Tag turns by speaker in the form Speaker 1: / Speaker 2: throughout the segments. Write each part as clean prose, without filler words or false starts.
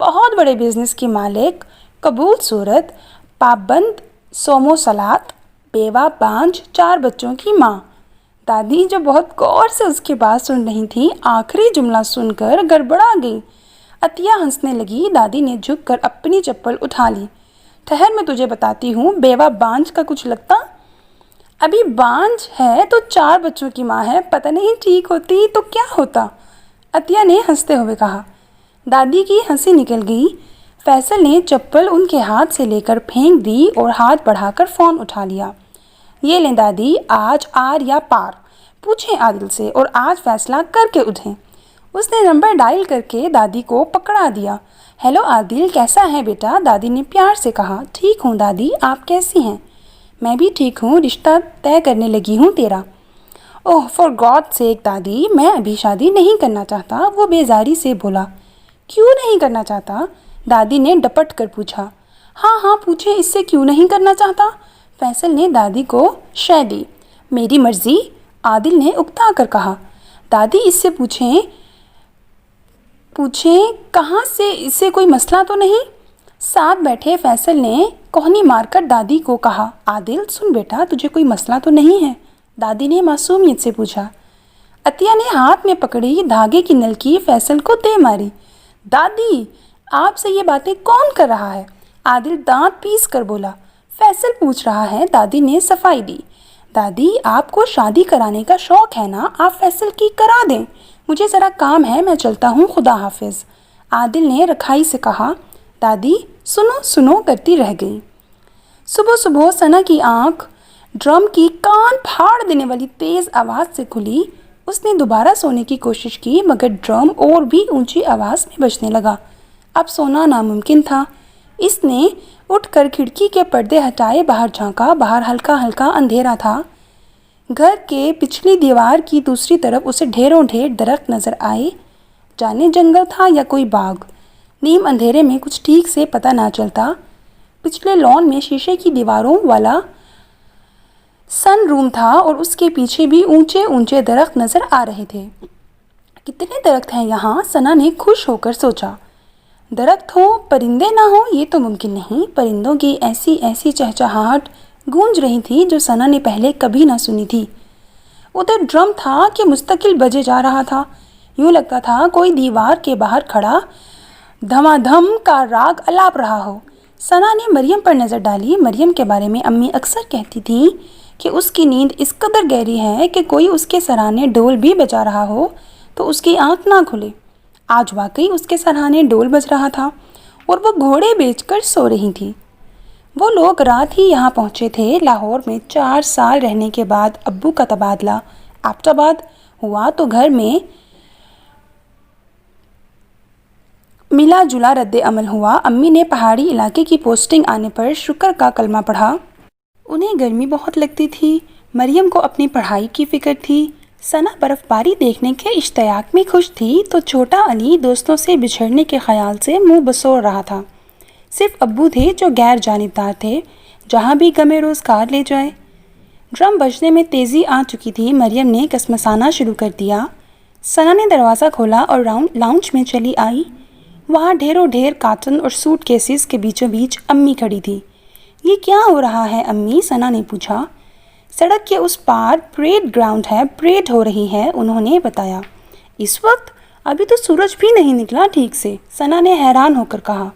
Speaker 1: بہت بڑے بزنس کی مالک، قبول صورت، پابند سومو سلاد، بیوہ بانجھ، 4 بچوں کی ماں۔ دادی جو بہت غور سے اس کی بات سن رہی تھی، آخری جملہ سن کر گڑبڑا گئی۔ عطیہ ہنسنے لگی۔ دادی نے جھک کر اپنی چپل اٹھا لی۔ ٹھہر، میں تجھے بتاتی ہوں، بیوہ بانجھ کا کچھ لگتا؟ ابھی بانجھ ہے تو 4 بچوں کی ماں ہے، پتہ نہیں ٹھیک ہوتی تو کیا ہوتا؟ عطیہ نے ہنستے ہوئے کہا۔ دادی کی ہنسی نکل گئی۔ فیصل نے چپل ان کے ہاتھ سے لے کر پھینک دی اور ہاتھ بڑھا کر فون اٹھا لیا۔ یہ لیں دادی، آج آر یا پار، پوچھیں عادل سے اور آج فیصلہ کر کے اٹھیں۔ اس نے نمبر ڈائل کر کے دادی کو پکڑا دیا۔ ہیلو عادل، کیسا ہے بیٹا؟ دادی نے پیار سے کہا۔ ٹھیک ہوں دادی، آپ کیسی ہیں؟ میں بھی ٹھیک ہوں، رشتہ طے کرنے لگی ہوں تیرا۔ اوہ فار گاڈ سیک دادی، میں ابھی شادی نہیں کرنا چاہتا، وہ بیزاری سے بولا۔ کیوں نہیں کرنا چاہتا؟ دادی نے ڈپٹ کر پوچھا۔ ہاں پوچھیں، اس سے کیوں نہیں کرنا چاہتا؟ فیصل نے دادی کو شے دی۔ میری مرضی، عادل نے اکتا کر کہا۔ دادی اس سے پوچھیں کہاں سے، اس سے کوئی مسئلہ تو نہیں؟ ساتھ بیٹھے فیصل نے کوہنی مار کر دادی کو کہا۔ عادل سن بیٹا، تجھے کوئی مسئلہ تو نہیں ہے؟ دادی نے معصومیت سے پوچھا۔ عطیہ نے ہاتھ میں پکڑی دھاگے کی نلکی فیصل کو دے ماری۔ دادی، آپ سے یہ باتیں کون کر رہا ہے؟ عادل دانت پیس کر بولا۔ فیصل پوچھ رہا ہے، دادی نے صفائی دی۔ دادی، آپ کو شادی کرانے کا شوق ہے نا، آپ فیصل کی کرا دیں۔ مجھے ذرا کام ہے، میں چلتا ہوں، خدا حافظ، عادل نے رکھائی سے کہا۔ دادی سنو کرتی رہ گئی۔ صبح ثنا کی آنکھ ڈرم کی کان پھاڑ دینے والی تیز آواز سے کھلی۔ اس نے دوبارہ سونے کی کوشش کی مگر ڈرم اور بھی اونچی آواز میں بجنے لگا۔ اب سونا ناممکن تھا۔ اس نے اٹھ کر کھڑکی کے پردے ہٹائے باہر جھانکا۔ باہر ہلکا اندھیرا تھا۔ گھر کے پچھلی دیوار کی دوسری طرف اسے ڈھیروں درخت نظر آئے، جانے جنگل تھا یا کوئی باغ۔ نیم اندھیرے میں کچھ ٹھیک سے پتہ نہ چلتا۔ پچھلے لان میں شیشے کی دیواروں والا سن روم تھا اور اس کے پیچھے بھی اونچے درخت نظر آ رہے تھے۔ کتنے درخت ہیں یہاں، ثنا نے خوش ہو کر سوچا۔ درخت ہوں پرندے نہ ہوں یہ تو ممکن نہیں۔ پرندوں کی ایسی چہچہاہٹ گونج رہی تھی جو ثنا نے پہلے کبھی نہ سنی تھی۔ ادھر ڈرم تھا کہ مستقل بجے جا رہا تھا، یوں لگتا تھا کوئی دیوار کے باہر کھڑا دھمادھم کا راگ الاپ رہا ہو۔ ثنا نے مریم پر نظر ڈالی۔ مریم کے بارے میں امی اکثر کہتی تھیں کہ اس کی نیند اس قدر گہری ہے کہ کوئی اس کے سرانے ڈول بھی بجا رہا ہو تو اس کی آنکھ نہ کھلے۔ آج واقعی اس کے سرانے ڈول بج رہا تھا اور وہ گھوڑے بیچ کر سو رہی تھی۔ وہ لوگ رات ہی یہاں پہنچے تھے۔ لاہور میں 4 سال رہنے کے بعد ابو کا تبادلہ ایبٹ آباد ہوا تو گھر میں ملا جلا رد عمل ہوا۔ امی نے پہاڑی علاقے کی پوسٹنگ آنے پر شکر کا کلمہ پڑھا۔ انہیں گرمی بہت لگتی تھی۔ مریم کو اپنی پڑھائی کی فکر تھی۔ ثنا برف باری دیکھنے کے اشتیاق میں خوش تھی تو چھوٹا علی دوستوں سے بچھڑنے کے خیال سے منہ بسوڑ رہا تھا۔ صرف ابو تھے جو غیر جانبدار تھے، جہاں بھی غم روزگار لے جائے۔ ڈرم بجنے میں تیزی آ چکی تھی۔ مریم نے کسمسانا شروع کر دیا۔ ثنا نے دروازہ کھولا اور لاؤنج میں چلی آئی۔ وہاں ڈھیروں کارٹن اور سوٹ کیسز کے بیچوں بیچ امی کھڑی تھی۔ یہ کیا ہو رہا ہے امی؟ ثنا نے پوچھا۔ سڑک کے اس پار پریڈ گراؤنڈ ہے، پریڈ ہو رہی ہے، انہوں نے بتایا۔ اس وقت؟ ابھی تو سورج بھی نہیں نکلا ٹھیک سے، ثنا نے حیران ہو کر کہا۔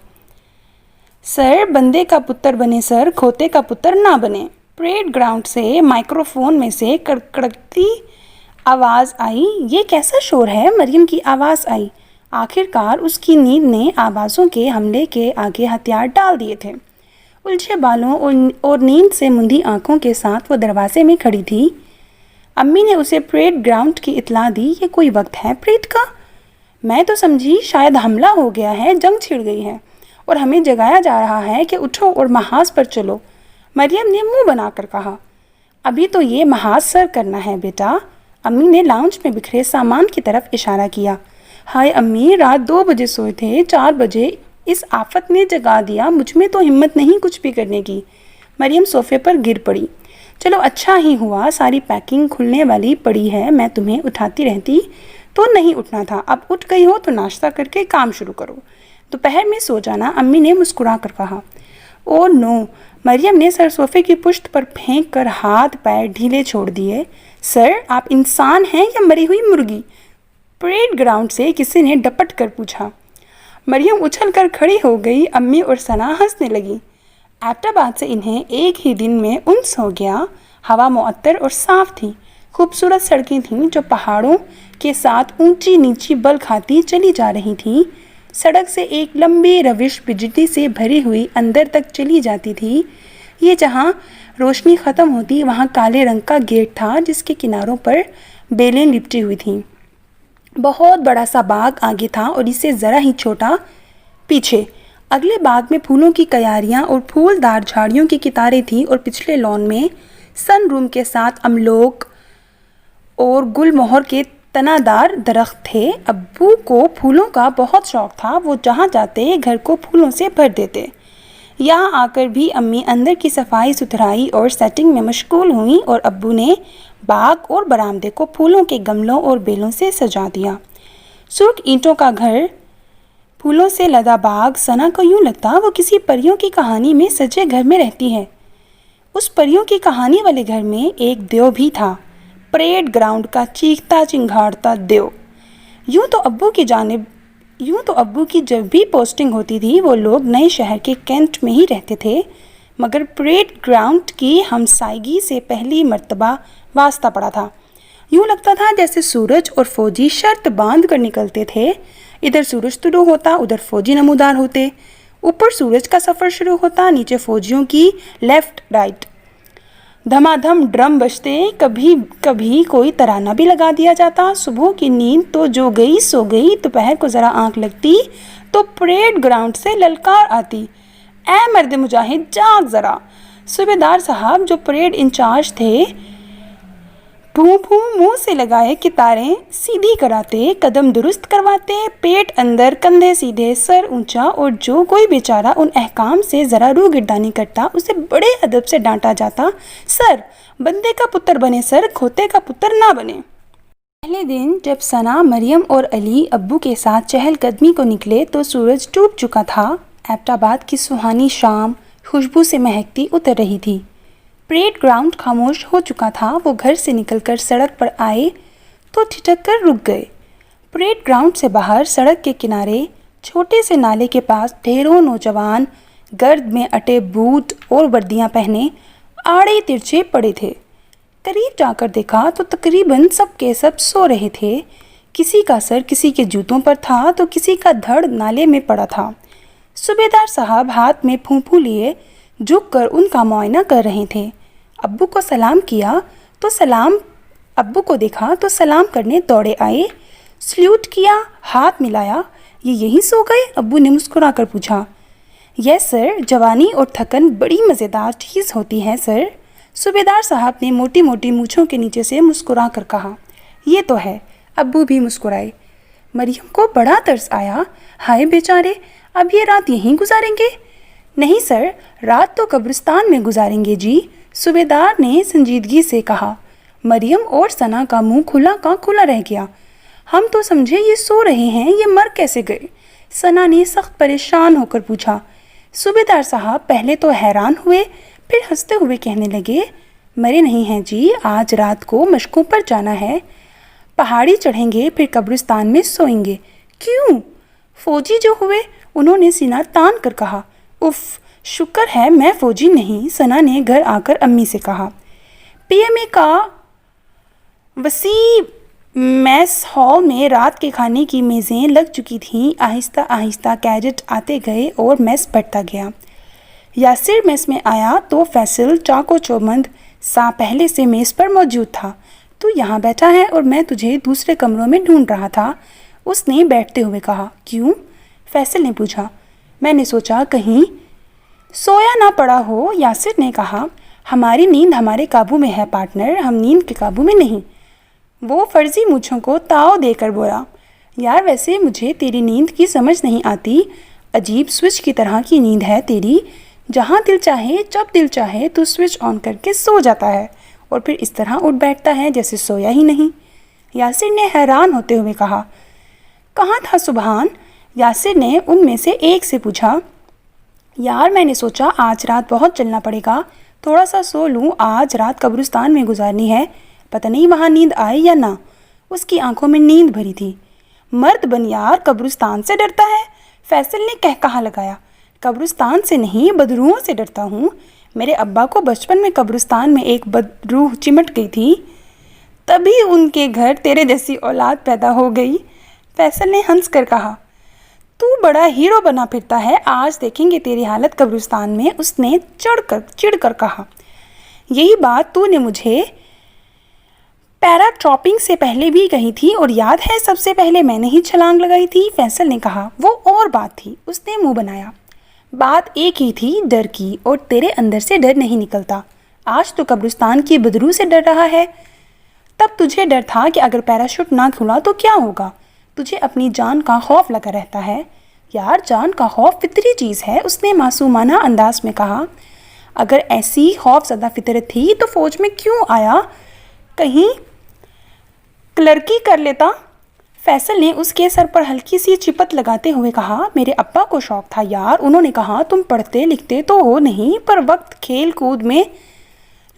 Speaker 1: سر بندے کا پتر بنے سر، کھوتے کا پتر نہ بنے۔ پریڈ گراؤنڈ سے مائکروفون میں سے کڑکڑتی آواز آئی۔ یہ کیسا شور ہے؟ مریم کی آواز آئی۔ آخرکار اس کی نیند نے آوازوں کے حملے کے آگے ہتھیار ڈال دیے تھے۔ الجھے بالوں اور نیند سے مندی آنکھوں کے ساتھ وہ دروازے میں کھڑی تھی۔ امی نے اسے پریڈ گراؤنڈ کی اطلاع دی۔ یہ کوئی وقت ہے پریڈ کا؟ میں تو سمجھی شاید حملہ ہو گیا ہے، جنگ چھڑ گئی ہے اور ہمیں جگایا جا رہا ہے کہ اٹھو اور محاذ پر چلو، مریم نے منہ بنا کر کہا۔ ابھی تو یہ محاذ سر کرنا ہے بیٹا۔ امی نے لاؤنج میں بکھرے سامان کی طرف اشارہ کیا۔ ہائے امی، رات 2 بجے سوئے تھے، 4 بجے اس آفت نے جگا دیا، مجھ میں تو ہمت نہیں کچھ بھی کرنے کی۔ مریم صوفے پر گر پڑی۔ چلو اچھا ہی ہوا، ساری پیکنگ کھلنے والی پڑی ہے، میں تمہیں اٹھاتی رہتی تو نہیں اٹھنا تھا، اب اٹھ گئی ہو تو ناشتہ کر کے کام شروع کرو۔ دوپہر میں سو جانا، امی نے مسکرا کر کہا۔ او نو، مریم نے سر صوفے کی پشت پر پھینک کر ہاتھ پیر ڈھیلے چھوڑ دیے۔ سر، آپ انسان ہیں یا مری ہوئی مرغی؟ پریڈ گراؤنڈ سے کسی نے ڈپٹ کر پوچھا۔ مریم اچھل کر کھڑی ہو گئی۔ امی اور ثنا ہنسنے لگی۔ ایبٹ آباد سے انہیں ایک ہی دن میں انس ہو گیا۔ ہوا معطر اور صاف تھی۔ خوبصورت سڑکیں تھیں جو پہاڑوں کے ساتھ اونچی نیچی بل کھاتی چلی جا رہی تھیں۔ سڑک سے ایک لمبی روش بجلی سے بھری ہوئی اندر تک چلی جاتی تھی۔ یہ جہاں روشنی ختم ہوتی وہاں کالے رنگ کا گیٹ تھا جس کے کناروں پر بیلیں لپٹی ہوئی تھیں۔ بہت بڑا سا باغ آگے تھا اور اس سے ذرا ہی چھوٹا پیچھے۔ اگلے باغ میں پھولوں کی کیاریاں اور پھولدار جھاڑیوں کی قطاریں تھیں اور پچھلے لان میں سن روم کے ساتھ املوک اور گل مہر کے تنادار درخت تھے۔ ابو کو پھولوں کا بہت شوق تھا۔ وہ جہاں جاتے گھر کو پھولوں سے بھر دیتے۔ یہاں آ کر بھی امی اندر کی صفائی ستھرائی اور سیٹنگ میں مشغول ہوئیں اور ابو نے باغ اور برآمدے کو پھولوں کے گملوں اور بیلوں سے سجا دیا۔ سرخ اینٹوں کا گھر، پھولوں سے لدا باغ، ثنا کو یوں لگتا وہ کسی پریوں کی کہانی میں سجے گھر میں رہتی ہے۔ اس پریوں کی کہانی والے گھر میں ایک دیو بھی تھا، پریڈ گراؤنڈ کا چیختا چنگھاڑتا دیو۔ یوں تو ابو کی جب بھی پوسٹنگ ہوتی تھی وہ لوگ نئے شہر کے کینٹ میں ہی رہتے تھے، مگر پریڈ گراؤنڈ کی ہمسائیگی سے پہلی مرتبہ واسطہ پڑا تھا۔ یوں لگتا تھا جیسے سورج اور فوجی شرط باندھ کر نکلتے تھے۔ ادھر سورج طلوع ہوتا، ادھر فوجی نمودار ہوتے۔ اوپر سورج کا سفر شروع ہوتا، نیچے فوجیوں کی لیفٹ رائٹ۔ دھما دھم ڈرم بجتے، کبھی کبھی کوئی ترانہ بھی لگا دیا جاتا۔ صبح کی نیند تو جو گئی سو گئی۔ دوپہر کو ذرا آنکھ لگتی تو پریڈ گراؤنڈ سے للکار آتی، اے مرد مجاہد جاگ ذرا۔ صوبیدار صاحب جو پریڈ انچارج تھے پھوں پھوں منہ سے لگائے کتاریں سیدھی کراتے، قدم درست کرواتے، پیٹ اندر، کندھے سیدھے، سر اونچا، اور جو کوئی بیچارہ ان احکام سے ذرا روگردانی کرتا اسے بڑے ادب سے ڈانٹا جاتا۔ سر، بندے کا پتر بنے سر، کھوتے کا پتر نہ بنے۔ پہلے دن جب ثنا، مریم اور علی ابو کے ساتھ چہل قدمی کو نکلے تو سورج ڈوب چکا تھا۔ ایبٹ آباد کی سہانی شام خوشبو سے مہکتی اتر رہی تھی۔ پریڈ گراؤنڈ خاموش ہو چکا تھا۔ وہ گھر سے نکل کر سڑک پر آئے تو ٹھٹک کر رک گئے۔ پریڈ گراؤنڈ سے باہر سڑک کے کنارے چھوٹے سے نالے کے پاس ڈھیروں نوجوان گرد میں اٹے بوٹ اور وردیاں پہنے آڑے ترچھے پڑے تھے۔ قریب جا کر دیکھا تو تقریباً سب کے سب سو رہے تھے۔ کسی کا سر کسی کے جوتوں پر تھا تو کسی کا دھڑ نالے میں پڑا تھا۔ صوبیدار صاحب ہاتھ میں پھونپھوں لیے جھک کر ان کا معائنہ کر رہے تھے۔ ابو کو سلام کیا تو ابو کو دیکھا تو سلام کرنے دوڑے آئے، سلیوٹ کیا، ہاتھ ملایا۔ یہ یہیں سو گئے؟ ابو نے مسکرا کر پوچھا۔ یس سر، جوانی اور تھکن بڑی مزیدار چیز ہوتی ہے سر، صوبیدار صاحب نے موٹی موٹی مونچھوں کے نیچے سے مسکرا کر کہا۔ یہ تو ہے، ابو بھی مسکرائے۔ مریم کو بڑا ترس آیا، ہائے بیچارے، اب یہ رات یہیں گزاریں گے؟ نہیں سر، رات تو قبرستان میں گزاریں گے جی، صوبیدار نے سنجیدگی سے کہا۔ مریم اور ثنا کا منہ کھلا کا کھلا رہ گیا۔ ہم تو سمجھے یہ سو رہے ہیں، یہ مر کیسے گئے؟ ثنا نے سخت پریشان ہو کر پوچھا۔ صوبیدار صاحب پہلے تو حیران ہوئے، پھر ہنستے ہوئے کہنے لگے، مرے نہیں ہیں جی، آج رات کو مشقوں پر جانا ہے، پہاڑی چڑھیں گے پھر قبرستان میں سوئیں گے۔ کیوں؟ فوجی جو ہوئے، انہوں نے سینہ تان کر کہا۔ اف، شکر ہے میں فوجی نہیں، ثنا نے گھر آ کر امی سے کہا۔ پی ایم اے کا وسیع میس ہال میں رات کے کھانے کی میزیں لگ چکی تھیں۔ آہستہ آہستہ کیڈٹ آتے گئے اور میس بڑھتا گیا۔ یاسر میس میں آیا تو فیصل چاقو چوبند سا پہلے سے میز پر موجود تھا۔ تو یہاں بیٹھا ہے اور میں تجھے دوسرے کمروں میں ڈھونڈ رہا تھا، اس نے بیٹھتے ہوئے کہا۔ کیوں؟ فیصل نے پوچھا۔ میں نے سوچا کہیں سویا نہ پڑا ہو، یاسر نے کہا۔ ہماری نیند ہمارے قابو میں ہے پارٹنر، ہم نیند کے قابو میں نہیں۔ وہ فرضی مونچھوں کو تاؤ دے کر بولا۔ یار ویسے مجھے تیری نیند کی سمجھ نہیں آتی، عجیب سوئچ کی طرح کی نیند ہے تیری، جہاں دل چاہے جب دل چاہے تو سوئچ آن کر کے سو جاتا ہے اور پھر اس طرح اٹھ بیٹھتا ہے جیسے سویا ہی نہیں۔ یاسر نے حیران ہوتے ہوئے کہا۔ کہاں تھا سبحان؟ یاسر نے ان میں سے ایک سے پوچھا، یار میں نے سوچا آج رات بہت چلنا پڑے گا، تھوڑا سا سو لوں، آج رات قبرستان میں گزارنی ہے، پتہ نہیں وہاں نیند آئے یا نہ۔ اس کی آنکھوں میں نیند بھری تھی۔ مرد بن یار، قبرستان سے ڈرتا ہے؟ فیصل نے کہا لگایا۔ قبرستان سے نہیں، بدروحوں سے ڈرتا ہوں۔ میرے ابا کو بچپن میں قبرستان میں ایک بدروح چمٹ گئی تھی، تبھی ان کے گھر تیرے جیسی اولاد پیدا ہو گئی۔ فیصل نے ہنس کر کہا، تو بڑا ہیرو بنا پھرتا ہے، آج دیکھیں گے تیری حالت قبرستان میں۔ اس نے چڑ کر کہا، یہی بات تو نے مجھے پیرا ٹراپنگ سے پہلے بھی کہی تھی، اور یاد ہے سب سے پہلے میں نے ہی چھلانگ لگائی تھی۔ فیصل نے کہا، وہ اور بات تھی۔ اس نے منہ بنایا، بات ایک ہی تھی، ڈر کی، اور تیرے اندر سے ڈر نہیں نکلتا۔ آج تو قبرستان کی بدروح سے ڈر رہا ہے، تب تجھے ڈر تھا کہ اگر پیراشوٹ نہ کھلا تو کیا ہوگا؟ تجھے اپنی جان کا خوف لگا رہتا ہے۔ یار جان کا خوف فطری چیز ہے، اس نے معصومانہ انداز میں کہا۔ اگر ایسی خوف زدہ فطرت تھی تو فوج میں کیوں آیا؟ کہیں کلرکی کر لیتا۔ فیصل نے اس کے سر پر ہلکی سی چپت لگاتے ہوئے کہا، میرے ابا کو شوق تھا یار، انہوں نے کہا تم پڑھتے لکھتے تو ہو نہیں، پر وقت کھیل کود میں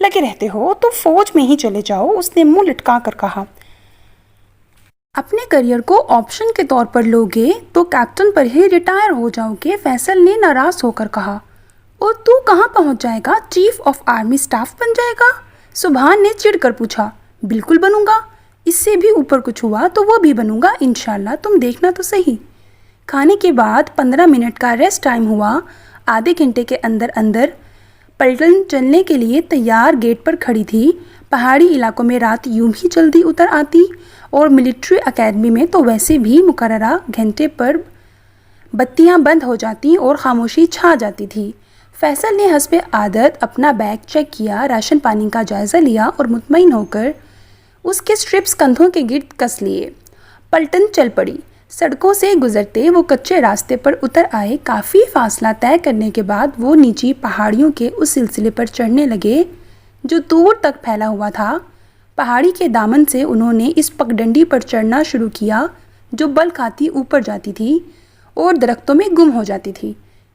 Speaker 1: لگے رہتے ہو تو فوج میں ہی چلے جاؤ۔ اس نے منہ لٹکا کر کہا، اپنے کریئر کو آپشن کے طور پر لوگے تو کیپٹن پر ہی ریٹائر ہو جاؤ گے۔ فیصل نے ناراض ہو کر کہا، اور تو کہاں پہنچ جائے گا؟ چیف آف آرمی سٹاف بن جائے گا؟ سبحان نے چڑ کر پوچھا، بالکل بنوں گا، اس سے بھی اوپر کچھ ہوا تو وہ بھی بنوں گا انشاءاللہ، تم دیکھنا تو صحیح۔ کھانے کے بعد 15 منٹ کا ریسٹ ٹائم ہوا۔ آدھے گھنٹے کے اندر پلٹن چلنے کے لیے تیار گیٹ پر کھڑی تھی۔ پہاڑی علاقوں میں رات یوں ہی جلدی اتر آتی، اور ملٹری اکیڈمی میں تو ویسے بھی مقررہ گھنٹے پر بتیاں بند ہو جاتی اور خاموشی چھا جاتی تھی۔ فیصل نے حسب عادت اپنا بیگ چیک کیا، راشن پانی کا جائزہ لیا اور مطمئن ہو کر اس کے سٹرپس کندھوں کے گرد کس لیے۔ پلٹن چل پڑی۔ سڑکوں سے گزرتے وہ کچے راستے پر اتر آئے۔ کافی فاصلہ طے کرنے کے بعد وہ نیچی پہاڑیوں کے اس سلسلے پر چڑھنے لگے جو دور تک پھیلا ہوا تھا۔ پہاڑی کے دامن سے انہوں نے اس پگڈنڈی پر چڑھنا شروع کیا جو بل کھاتی اوپر جاتی تھی اور درختوں میں گم ہو جاتی تھی۔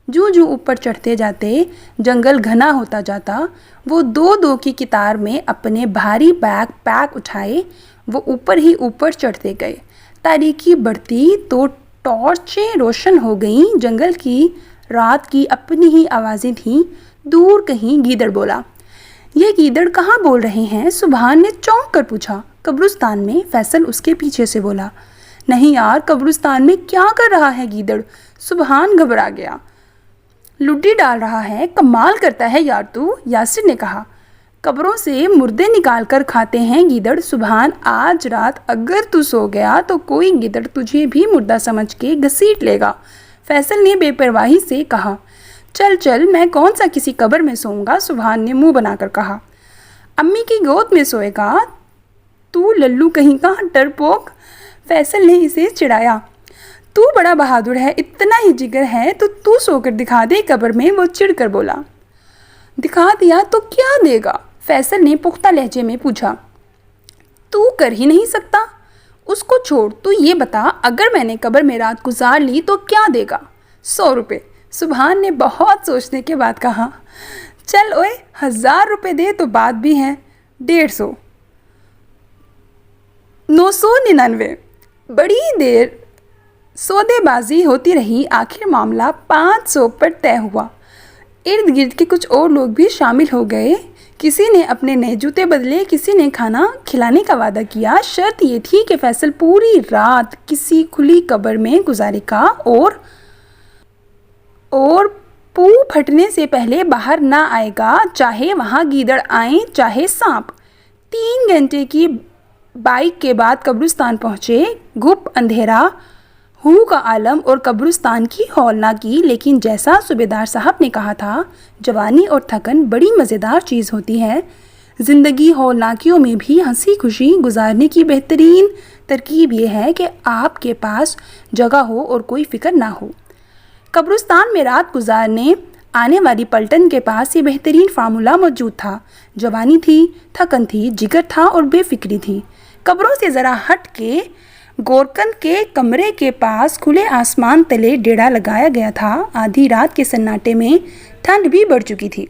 Speaker 1: جو اوپر چڑھتے جاتے جنگل گھنا ہوتا جاتا۔ وہ دو کی قطار میں اپنے بھاری بیگ پیک اٹھائے وہ اوپر ہی اوپر چڑھتے گئے۔ تاریکی بڑھتی تو ٹارچیں روشن ہو گئیں۔ جنگل کی رات کی اپنی ہی آوازیں تھیں۔ دور کہیں گیدڑ بولا۔ یہ گیدڑ کہاں بول رہے ہیں؟ سبحان نے چونک کر پوچھا۔ قبرستان میں، فیصل اس کے پیچھے سے بولا۔ نہیں یار، قبرستان میں کیا کر رہا ہے گیدڑ؟ سبحان گھبرا گیا۔ لڈی ڈال رہا ہے، کمال کرتا ہے یار تو، یاسر نے کہا۔ قبروں سے مردے نکال کر کھاتے ہیں گیدڑ۔ سبحان، آج رات اگر تو سو گیا تو کوئی گیدڑ تجھے بھی مردہ سمجھ کے گھسیٹ لے گا۔ فیصل نے بے پرواہی سے کہا، چل میں کون سا کسی قبر میں سوؤں گا؟ سبحان نے منہ بنا کر کہا، امی کی گود میں سوئے گا تو للو کہیں کا ڈرپوک۔ فیصل نے اسے چڑھایا، تو بڑا بہادر ہے، اتنا ہی جگر ہے تو سو کر دکھا دے قبر میں۔ وہ چڑ کر بولا، دکھا دیا تو کیا دے گا؟ فیصل نے پختہ لہجے میں پوچھا، تو کر ہی نہیں سکتا؟ اس کو چھوڑ، تو یہ بتا اگر میں نے قبر میں رات گزار لی تو کیا دے گا؟ 100 روپے۔ سبحان نے بہت سوچنے کے بعد کہا، چل اوئے، 1000 روپے دے تو بات بھی ہے۔ 150۔ 999۔ بڑی دیر سودے بازی ہوتی رہی، آخر معاملہ 500 پر طے ہوا۔ ارد گرد کے کچھ اور لوگ بھی شامل ہو گئے۔ کسی نے اپنے نئے جوتے بدلے، کسی نے کھانا کھلانے کا وعدہ کیا۔ شرط یہ تھی کہ فیصل پوری رات کسی کھلی قبر میں گزارے گا اور پو پھٹنے سے پہلے باہر نہ آئے گا، چاہے وہاں گیدڑ آئیں چاہے سانپ۔ 3 گھنٹے کی بائک کے بعد قبرستان پہنچے۔ گھپ اندھیرا، ہو کا عالم اور قبرستان کی ہولناکی۔ لیکن جیسا صوبیدار صاحب نے کہا تھا، جوانی اور تھکن بڑی مزیدار چیز ہوتی ہے۔ زندگی ہولناکیوں میں بھی ہنسی خوشی گزارنے کی بہترین ترکیب یہ ہے کہ آپ کے پاس جگہ ہو اور کوئی فکر نہ ہو۔ قبرستان میں رات گزارنے آنے والی پلٹن کے پاس یہ بہترین فارمولہ موجود تھا۔ جوانی تھی، تھکن تھی، جگر تھا اور بے فکری تھی۔ قبروں سے ذرا ہٹ کے گورکن کے کمرے کے پاس کھلے آسمان تلے ڈیرا لگایا گیا تھا۔ آدھی رات کے سناٹے میں ٹھنڈ بھی بڑھ چکی تھی،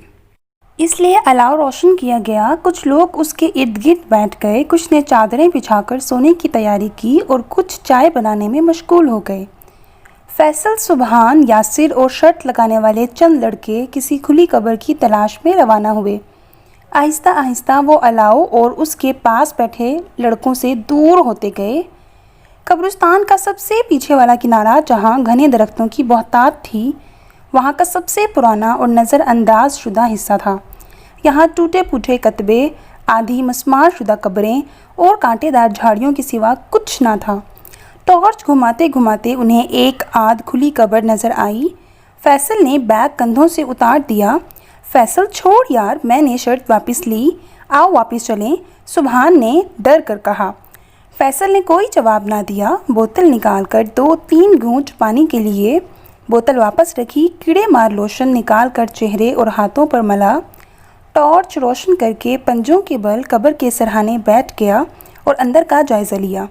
Speaker 1: اس لیے الاؤ روشن کیا گیا۔ کچھ لوگ اس کے ارد گرد بیٹھ گئے، کچھ نے چادریں بچھا کر سونے کی تیاری کی اور کچھ چائے بنانے میں مشغول ہو گئے۔ فیصل، سبحان، یاسر اور شرط لگانے والے چند لڑکے کسی کھلی قبر کی تلاش میں روانہ ہوئے۔ آہستہ آہستہ وہ الاؤ اور اس کے پاس بیٹھے لڑکوں سے دور ہوتے گئے۔ قبرستان کا سب سے پیچھے والا کنارہ، جہاں گھنے درختوں کی بہتات تھی، وہاں کا سب سے پرانا اور نظر انداز شدہ حصہ تھا۔ یہاں ٹوٹے پھوٹے کتبے، آدھی مسمار شدہ قبریں اور کانٹے دار جھاڑیوں کے سوا کچھ نہ تھا۔ ٹارچ گھماتے گھماتے انہیں ایک آدھ کھلی قبر نظر آئی۔ فیصل نے بیگ کندھوں سے اتار دیا۔ فیصل، چھوڑ یار، میں نے شرط واپس لی، آؤ واپس چلیں، سبحان نے ڈر کر کہا۔ فیصل نے کوئی جواب نہ دیا۔ بوتل نکال کر 2-3 گھونٹ پانی کے لیے بوتل واپس رکھی، کیڑے مار لوشن نکال کر چہرے اور ہاتھوں پر ملا، ٹارچ روشن کر کے پنجوں کے بل قبر کے سرہانے بیٹھ گیا اور اندر کا جائزہ لیا۔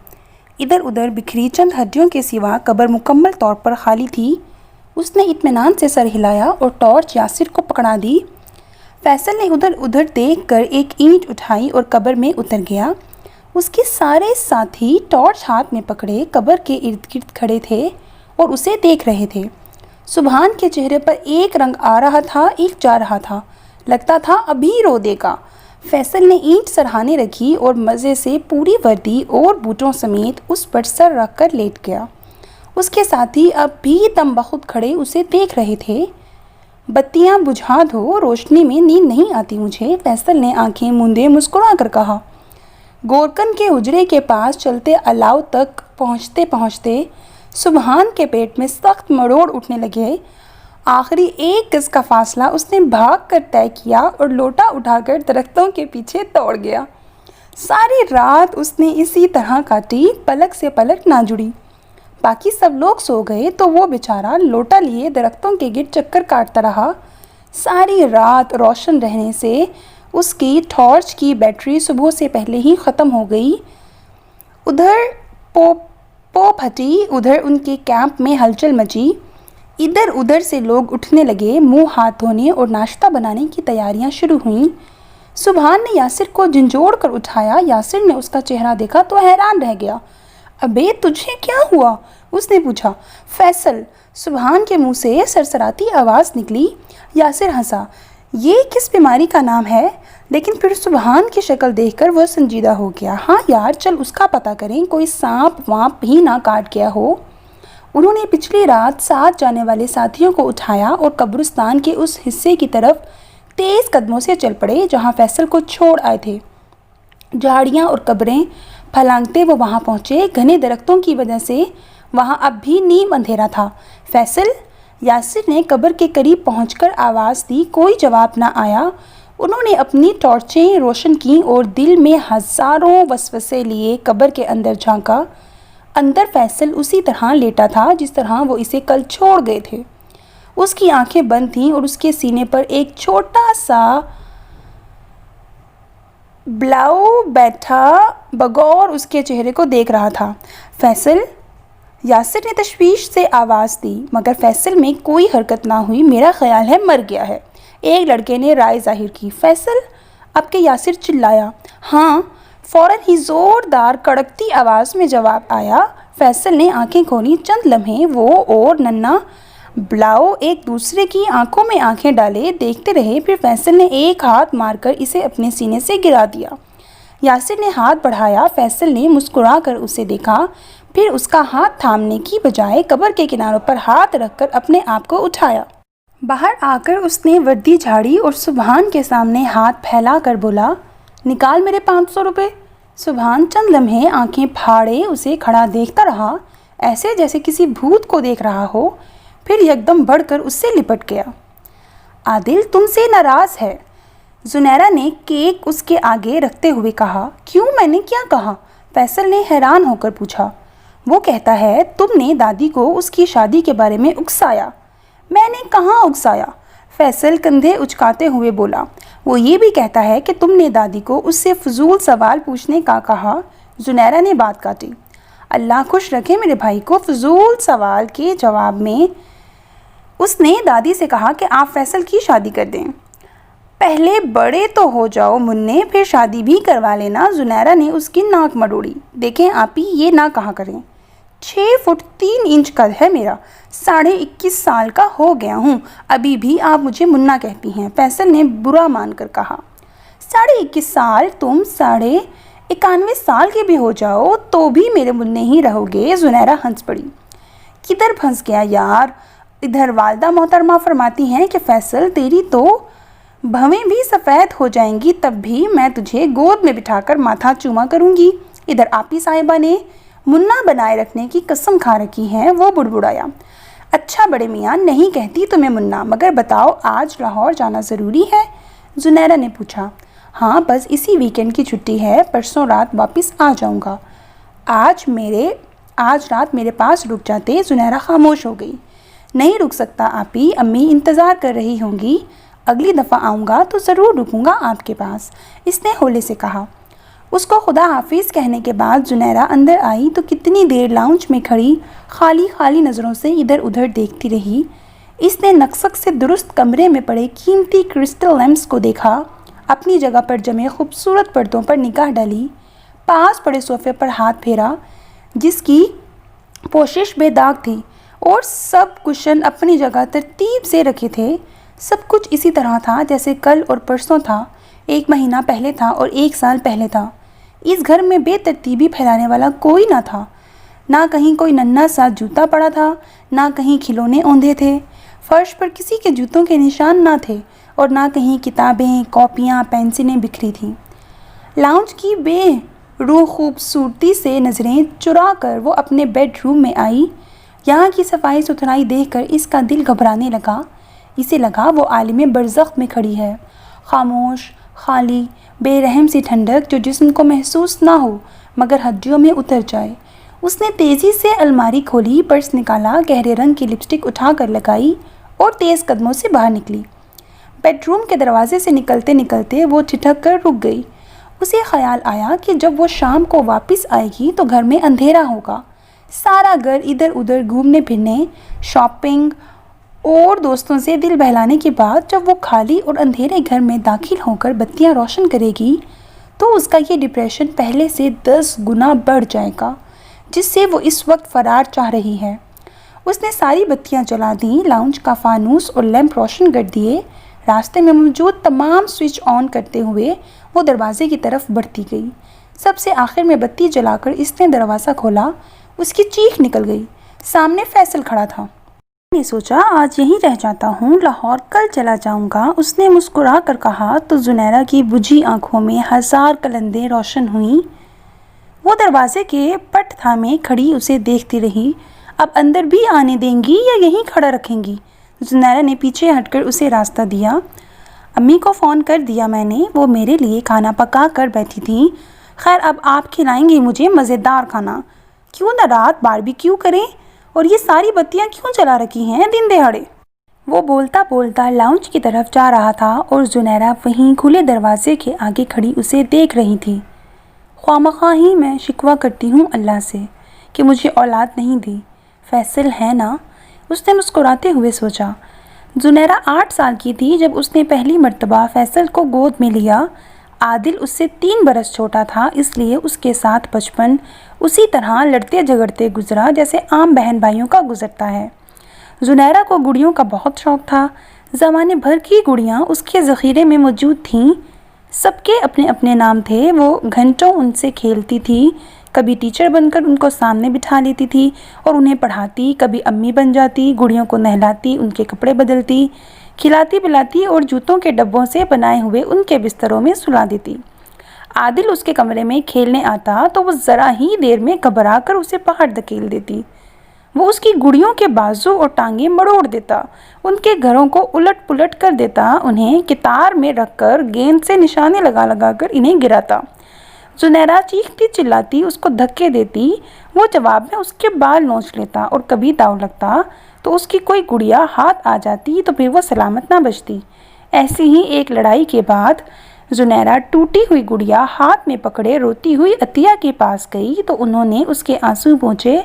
Speaker 1: ادھر ادھر بکھری چند ہڈیوں کے سوا قبر مکمل طور پر خالی تھی۔ اس نے اطمینان سے سر ہلایا اور ٹارچ یاسر کو پکڑا دی۔ فیصل نے ادھر ادھر دیکھ کر ایک اینٹ اٹھائی اور قبر میں اتر گیا۔ اس کے سارے ساتھی ٹارچ ہاتھ میں پکڑے قبر کے ارد گرد کھڑے تھے اور اسے دیکھ رہے تھے۔ سبحان کے چہرے پر ایک رنگ آ رہا تھا، ایک جا رہا تھا، لگتا تھا ابھی رو دے گا۔ فیصل نے اینٹ سرہانے رکھی اور مزے سے پوری وردی اور بوٹوں سمیت اس پر سر رکھ کر لیٹ گیا۔ اس کے ساتھی اب بھی دم بخود کھڑے اسے دیکھ رہے تھے۔ بتیاں بجھا دو، روشنی میں نیند نہیں آتی مجھے، فیصل نے آنکھیں موندے مسکرا کر کہا۔ گورکن کے حجرے کے پاس چلتے الاؤ تک پہنچتے پہنچتے سبحان کے پیٹ میں سخت مروڑ اٹھنے لگے۔ آخری 1 گز کا فاصلہ اس نے بھاگ کر طے کیا اور لوٹا اٹھا کر درختوں کے پیچھے دوڑ گیا۔ ساری رات اس نے اسی طرح کاٹی، پلک سے پلک نہ جڑی۔ باقی سب لوگ سو گئے تو وہ بیچارہ لوٹا لیے درختوں کے گرد چکر کاٹتا رہا۔ ساری رات روشن رہنے سے اس کی ٹارچ کی بیٹری صبح سے پہلے ہی ختم ہو گئی۔ ادھر پو پھٹی، ادھر ان کے کیمپ میں ہلچل مچی۔ ادھر ادھر سے لوگ اٹھنے لگے، منہ ہاتھ دھونے اور ناشتہ بنانے کی تیاریاں شروع ہوئیں۔ سبحان نے یاسر کو جھنجھوڑ کر اٹھایا۔ یاسر نے اس کا چہرہ دیکھا تو حیران رہ گیا۔ ابے تجھے کیا ہوا؟ اس نے پوچھا۔ فیصل، سبحان کے منہ سے سرسراتی آواز نکلی۔ یاسر ہنسا۔ یہ کس بیماری کا نام ہے؟ لیکن پھر سبحان کی شکل دیکھ کر وہ سنجیدہ ہو گیا۔ ہاں یار، چل اس کا پتہ کریں، کوئی سانپ وانپ بھی نہ کاٹ گیا ہو۔ انہوں نے پچھلی رات ساتھ جانے والے ساتھیوں کو اٹھایا اور قبرستان کے اس حصے کی طرف تیز قدموں سے چل پڑے جہاں فیصل کو چھوڑ آئے تھے۔ جھاڑیاں اور قبریں پھلانگتے وہ وہاں پہنچے۔ گھنے درختوں کی وجہ سے وہاں اب بھی نیم اندھیرا تھا۔ فیصل، یاسر نے قبر کے قریب پہنچ کر آواز دی۔ کوئی جواب نہ آیا۔ انہوں نے اپنی ٹارچیں روشن کیں اور دل میں ہزاروں وسوسے لیے قبر کے اندر جھانکا۔ اندر فیصل اسی طرح لیٹا تھا جس طرح وہ اسے کل چھوڑ گئے تھے۔ اس کی آنکھیں بند تھیں اور اس کے سینے پر ایک چھوٹا سا بلاؤ بیٹھا بغور اس کے چہرے کو دیکھ رہا تھا۔ فیصل، یاسر نے تشویش سے آواز دی، مگر فیصل میں کوئی حرکت نہ ہوئی۔ میرا خیال ہے مر گیا ہے، ایک لڑکے نے رائے ظاہر کی۔ فیصل، اب کہ یاسر چلایا۔ ہاں، فوراً ہی زوردار کڑکتی آواز میں جواب آیا۔ فیصل نے آنکھیں کھولی۔ چند لمحے وہ اور ننھا بلاؤ ایک دوسرے کی آنکھوں میں آنکھیں ڈالے دیکھتے رہے، پھر فیصل نے ایک ہاتھ مار کر اسے اپنے سینے سے گرا دیا۔ یاسر نے ہاتھ بڑھایا۔ فیصل نے مسکرا کر اسے دیکھا، پھر اس کا ہاتھ تھامنے کی بجائے قبر کے کناروں پر ہاتھ رکھ کر اپنے آپ کو اٹھایا۔ باہر آ کر اس نے وردی جھاڑی اور سبحان کے سامنے ہاتھ پھیلا کر بولا، نکال میرے 500 روپے۔ سبحان چند لمحے آنکھیں پھاڑے اسے کھڑا دیکھتا رہا، ایسے جیسے کسی بھوت کو دیکھ رہا ہو، پھر یکدم بڑھ کر اس سے لپٹ گیا۔ عادل تم سے ناراض ہے، زنیرہ نے کیک اس کے آگے رکھتے ہوئے کہا۔ کیوں، میں نے کیا کہا؟ فیصل نے حیران ہو کر پوچھا۔ وہ کہتا ہے تم نے دادی کو اس کی شادی کے بارے میں اکسایا۔ میں نے کہاں اکسایا؟ فیصل کندھے اچکاتے ہوئے بولا۔ وہ یہ بھی کہتا ہے کہ تم نے دادی کو اس سے فضول سوال پوچھنے کا کہا۔ زنیرہ نے بات کاٹی۔ اللہ خوش رکھے میرے بھائی کو۔ فضول سوال کے جواب میں اس نے دادی سے کہا کہ آپ فیصل کی شادی کر دیں۔ پہلے بڑے تو ہو جاؤ منّے، پھر شادی بھی کروا لینا۔ زنیرہ نے اس کی ناک مروڑی۔ دیکھیں آپی، یہ نہ کہا کریں، 6 فٹ 3 انچ قد ہے میرا، 21.5 سال کا ہو گیا ہوں، ابھی بھی آپ مجھے منا کہتی ہیں، فیصل نے برا مان کر کہا۔ 21.5 سال؟ تم 91 سال کے بھی ہو جاؤ تو بھی میرے منّے ہی رہو گے۔ زنیرہ ہنس پڑی۔ کدھر پھنس گیا یار؟ ادھر والدہ محترمہ فرماتی ہیں کہ فیصل تیری تو بھویں بھی سفید ہو جائیں گی تب بھی میں تجھے گود میں بٹھا کر ماتھا چوما کروں گی۔ ادھر آپی صاحبہ نے منا بنائے رکھنے کی قسم کھا رکھی ہے۔ وہ بڑبڑایا۔ اچھا بڑے میاں، نہیں کہتی تمہیں منا، مگر بتاؤ آج لاہور جانا ضروری ہے؟ زنیرہ نے پوچھا۔ ہاں بس اسی ویکینڈ کی چھٹی ہے، پرسوں رات واپس آ جاؤں گا۔ آج رات میرے پاس رک جاتے۔ زنیرہ خاموش ہو گئی۔ نہیں رک سکتا آپی، امی انتظار کر رہی ہوں گی، اگلی دفعہ آؤں گا تو ضرور رکوں گا آپ کے پاس، اس نے ہولے سے کہا۔ اس کو خدا حافظ کہنے کے بعد زنیرہ اندر آئی تو کتنی دیر لاؤنج میں کھڑی خالی نظروں سے ادھر ادھر دیکھتی رہی۔ اس نے نقشق سے درست کمرے میں پڑے قیمتی کرسٹل لیمپس کو دیکھا، اپنی جگہ پر جمے خوبصورت پردوں پر نگاہ ڈالی، پاس پڑے صوفے پر ہاتھ پھیرا جس کی پوشش بے داغ تھی اور سب کشن اپنی جگہ ترتیب سے رکھے تھے۔ سب کچھ اسی طرح تھا جیسے کل اور پرسوں تھا، 1 مہینہ پہلے تھا اور 1 سال پہلے تھا۔ اس گھر میں بے ترتیبی پھیلانے والا کوئی نہ تھا، نہ کہیں کوئی ننھا سا جوتا پڑا تھا، نہ کہیں کھلونے اوندھے تھے، فرش پر کسی کے جوتوں کے نشان نہ تھے اور نہ کہیں کتابیں، کاپیاں، پینسلیں بکھری تھیں۔ لاؤنج کی بے روح خوبصورتی سے نظریں چرا کر وہ اپنے بیڈ روم میں آئی۔ یہاں کی صفائی ستھرائی دیکھ کر اس کا دل گھبرانے لگا۔ اسے لگا وہ عالم برزخ میں کھڑی ہے، خاموش، خالی، بے رحم سی ٹھنڈک جو جسم کو محسوس نہ ہو مگر ہڈیوں میں اتر جائے۔ اس نے تیزی سے الماری کھولی، پرس نکالا، گہرے رنگ کی لپسٹک اٹھا کر لگائی اور تیز قدموں سے باہر نکلی۔ بیڈ روم کے دروازے سے نکلتے نکلتے وہ ٹھٹک کر رک گئی۔ اسے خیال آیا کہ جب وہ شام کو واپس آئے گی تو گھر میں اندھیرا ہوگا۔ سارا گھر ادھر ادھر گھومنے پھرنے، شاپنگ اور دوستوں سے دل بہلانے کے بعد جب وہ خالی اور اندھیرے گھر میں داخل ہو کر بتیاں روشن کرے گی تو اس کا یہ ڈپریشن پہلے سے 10 گنا بڑھ جائے گا جس سے وہ اس وقت فرار چاہ رہی ہے۔ اس نے ساری بتیاں جلا دیں، لاؤنج کا فانوس اور لیمپ روشن کر دیے۔ راستے میں موجود تمام سوئچ آن کرتے ہوئے وہ دروازے کی طرف بڑھتی گئی۔ سب سے آخر میں بتی جلا کر اس نے دروازہ کھولا۔ اس کی چیخ نکل گئی۔ سامنے فیصل کھڑا تھا۔ میں نے سوچا آج یہیں رہ جاتا ہوں، لاہور کل چلا جاؤں گا، اس نے مسکرا کر کہا تو زنیرہ کی بجھی آنکھوں میں 1000 کلندیں روشن ہوئیں۔ وہ دروازے کے پٹ تھامے کھڑی اسے دیکھتی رہی۔ اب اندر بھی آنے دیں گی یا یہیں کھڑا رکھیں گی؟ زنیرہ نے پیچھے ہٹ کر اسے راستہ دیا۔ امی کو فون کر دیا میں نے، وہ میرے لیے کھانا پکا کر بیٹھی تھیں۔ خیر اب آپ کھلائیں گی مجھے مزیدار کھانا، کیوں نہ رات باربیکیو کریں؟ اور یہ ساری بتیاں کیوں جلا رکھی ہیں دن دہاڑے؟ وہ بولتا بولتا لاؤنج کی طرف جا رہا تھا اور زنیرہ وہیں کھلے دروازے کے آگے کھڑی اسے دیکھ رہی تھی۔ خواہ ہی میں شکوہ کرتی ہوں اللہ سے کہ مجھے اولاد نہیں دی، فیصل ہے نا؟ اس نے مسکراتے ہوئے سوچا۔ زنیرہ 8 سال کی تھی جب اس نے پہلی مرتبہ فیصل کو گود میں لیا۔ عادل اس سے 3 برس چھوٹا تھا، اس لیے اس کے ساتھ بچپن اسی طرح لڑتے جھگڑتے گزرا جیسے عام بہن بھائیوں کا گزرتا ہے۔ زنیرہ کو گڑیوں کا بہت شوق تھا۔ زمانے بھر کی گڑیاں اس کے ذخیرے میں موجود تھیں، سب کے اپنے اپنے نام تھے۔ وہ گھنٹوں ان سے کھیلتی تھی، کبھی ٹیچر بن کر ان کو سامنے بٹھا لیتی تھی اور انہیں پڑھاتی، کبھی امی بن جاتی، گڑیوں کو نہلاتی، ان کے کپڑے بدلتی، کھلاتی پلاتی اور جوتوں کے ڈبوں سے بنائے ہوئے ان کے بستروں میں سلا دیتی۔ عادل اس کے کمرے میں کھیلنے آتا تو وہ ذرا ہی دیر میں گھبرا کر اسے باہر دھکیل دیتی۔ وہ اس کی گڑیوں کے بازو اور ٹانگیں مڑوڑ دیتا، ان کے گھروں کو الٹ پلٹ کر دیتا، انہیں کتار میں رکھ کر گیند سے نشانے لگا لگا کر انہیں گراتا۔ زنیرہ چیختی چلاتی اس کو دھکے دیتی، وہ جواب میں اس کے بال نوچ لیتا اور کبھی داؤ لگتا تو اس کی کوئی گڑیا ہاتھ آ جاتی تو پھر وہ سلامت نہ بچتی۔ ایسی ہی ایک لڑائی کے بعد زنیرہ ٹوٹی ہوئی گڑیا ہاتھ میں پکڑے روتی ہوئی عطیہ کے پاس گئی تو انہوں نے اس کے آنسو پوچھے،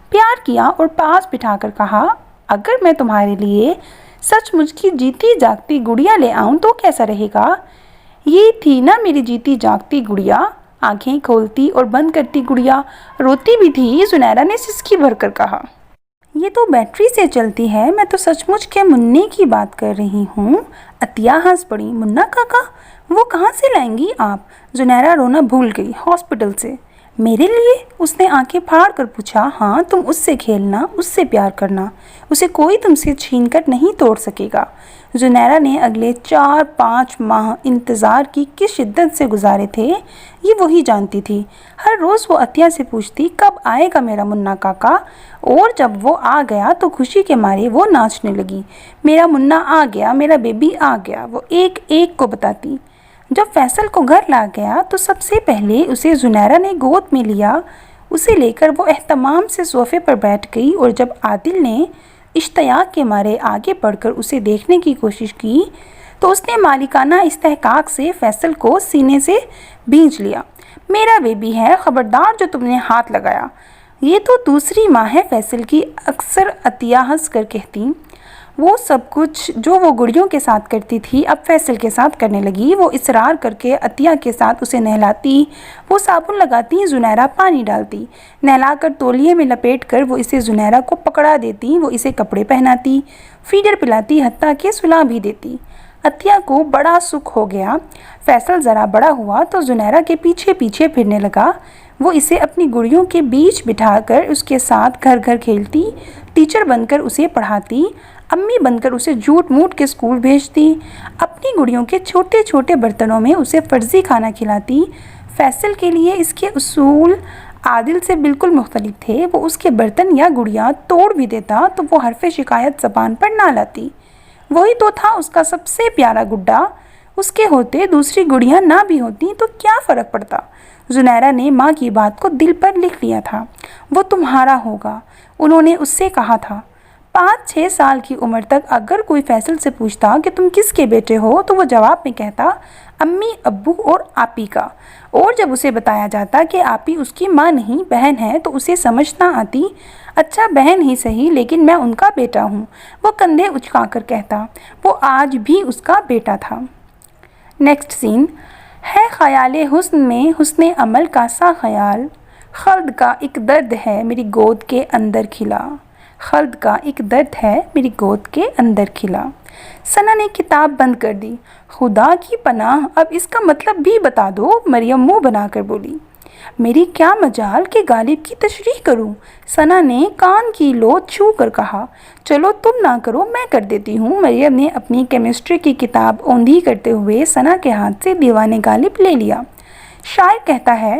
Speaker 1: پیار کیا اور پاس بٹھا کر کہا، اگر میں تمہارے لیے سچ مچ کی جیتی جاگتی گڑیا لے آؤں تو کیسا رہے گا؟ یہ تھی نا میری جیتی جاگتی گڑیا، آنکھیں کھولتی اور بند کرتی گڑیا، روتی بھی تھی، زنیرہ نے سسکی بھر کر کہا۔ یہ تو بیٹری سے چلتی ہے، میں تو سچ مچ کے منّے کی بات کر رہی ہوں۔ عطیہ ہنس پڑی، منا کاکا؟ وہ کہاں سے لائیں گی آپ؟ زنیرہ رونا بھول گئی، ہاسپٹل سے۔ میرے لیے؟ اس نے آنکھیں پھاڑ کر پوچھا۔ ہاں، تم اس سے کھیلنا، اس سے پیار کرنا، اسے کوئی تم سے چھین کر نہیں توڑ سکے گا۔ زنیرہ نے اگلے 4-5 ماہ انتظار کی کس شدت سے گزارے تھے یہ وہی جانتی تھی۔ ہر روز وہ عطیہ سے پوچھتی، کب آئے گا میرا منا کاکا؟ اور جب وہ آ گیا تو خوشی کے مارے وہ ناچنے لگی، میرا منا آ گیا، میرا بیبی آ گیا، وہ ایک ایک کو بتاتی۔ جب فیصل کو گھر لا گیا تو سب سے پہلے اسے زنیرہ نے گود میں لیا۔ اسے لے کر وہ اہتمام سے صوفے پر بیٹھ گئی اور جب عادل نے اشتیاق کے مارے آگے بڑھ کر اسے دیکھنے کی کوشش کی تو اس نے مالکانہ استحقاق سے فیصل کو سینے سے بھینچ لیا۔ میرا بیبی ہے، خبردار جو تم نے ہاتھ لگایا۔ یہ تو دوسری ماں ہے فیصل کی، اکثر عطیہ ہنس کر کہتی۔ وہ سب کچھ جو وہ گڑیوں کے ساتھ کرتی تھی اب فیصل کے ساتھ کرنے لگی۔ وہ اصرار کر کے عطیہ کے ساتھ اسے نہلاتی، وہ صابن لگاتی، زنیرہ پانی ڈالتی، نہلا کر تولیے میں لپیٹ کر وہ اسے زنیرہ کو پکڑا دیتی، وہ اسے کپڑے پہناتی، فیڈر پلاتی، حتیٰ کہ سلا بھی دیتی۔ عطیہ کو بڑا سکھ ہو گیا۔ فیصل ذرا بڑا ہوا تو زنیرہ کے پیچھے پیچھے پھرنے لگا۔ وہ اسے اپنی گڑیوں کے بیچ بٹھا کر اس کے ساتھ گھر گھر کھیلتی، ٹیچر بن کر اسے پڑھاتی، امی بن کر اسے جھوٹ موٹ کے اسکول بھیجتی، اپنی گڑیوں کے چھوٹے چھوٹے برتنوں میں اسے فرضی کھانا کھلاتی۔ فیصل کے لیے اس کے اصول عادل سے بالکل مختلف تھے۔ وہ اس کے برتن یا گڑیاں توڑ بھی دیتا تو وہ حرف شکایت زبان پر نہ لاتی۔ وہی تو تھا اس کا سب سے پیارا گڈا۔ اس کے ہوتے دوسری گڑیاں نہ بھی ہوتی تو کیا فرق پڑتا؟ زنیرہ نے ماں کی بات کو دل پر لکھ لیا تھا۔ وہ تمہارا ہوگا، انہوں نے اس سے کہا تھا۔ 5-6 سال کی عمر تک اگر کوئی فیصل سے پوچھتا کہ تم کس کے بیٹے ہو تو وہ جواب میں کہتا امی، ابو اور آپی کا، اور جب اسے بتایا جاتا کہ آپی اس کی ماں نہیں بہن ہے تو اسے سمجھ نہ آتی۔ اچھا بہن ہی صحیح لیکن میں ان کا بیٹا ہوں، وہ کندھے اچکا کر کہتا۔ وہ آج بھی اس کا بیٹا تھا۔ نیکسٹ سین ہے خیال حسن میں حسن عمل کا سا خیال، خلد کا ایک درد ہے میری گود کے اندر کھلا، خلد کا ایک درد ہے میری گود کے اندر کھلا۔ ثنا نے کتاب بند کر دی۔ خدا کی پناہ، اب اس کا مطلب بھی بتا دو، مریم منہ بنا کر بولی۔ میری کیا مجال کہ غالب کی تشریح کروں، ثنا نے کان کی لو چھو کر کہا۔ چلو تم نہ کرو، میں کر دیتی ہوں۔ مریم نے اپنی کیمسٹری کی کتاب اوندھی کرتے ہوئے ثنا کے ہاتھ سے دیوان غالب لے لیا۔ شاعر کہتا ہے،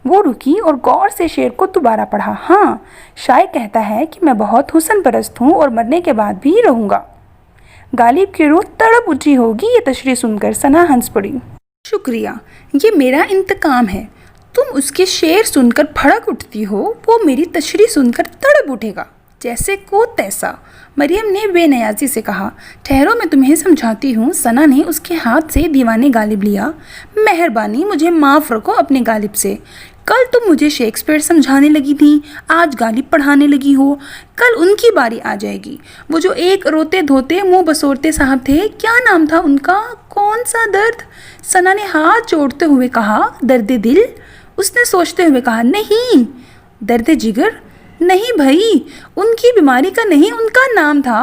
Speaker 1: وہ رکی اور غور سے شعر کو دوبارہ پڑھا۔ ہاں، شاعر کہتا ہے کہ میں بہت حسن پرست ہوں اور مرنے کے بعد بھی رہوں گا۔ غالب کی روح تڑپ اٹھی ہوگی یہ تشریح سن کر، ثنا ہنس پڑی۔ شکریہ، یہ میرا انتقام ہے۔ تم اس کے شعر سن کر بھڑک اٹھتی ہو، وہ میری تشریح سن کر تڑپ اٹھے گا، جیسے کو تیسا۔ مریم نے بے نیازی سے کہا۔ ٹھہرو میں تمہیں سمجھاتی ہوں۔ ثنا نے اس کے ہاتھ سے دیوان غالب لیا۔ مہربانی مجھے معاف رکھو اپنے غالب سے۔ کل تم مجھے شیکسپیئر سمجھانے لگی تھی، آج غالب پڑھانے لگی ہو، کل ان کی باری آ جائے گی۔ وہ جو ایک روتے دھوتے منہ بسورتے صاحب تھے، کیا نام تھا ان کا؟ کون سا درد؟ ثنا نے ہاتھ جوڑتے ہوئے کہا۔ درد دل؟ اس نے سوچتے ہوئے کہا۔ نہیں۔ درد جگر؟ نہیں بھائی، ان کی بیماری کا نہیں، ان کا نام تھا،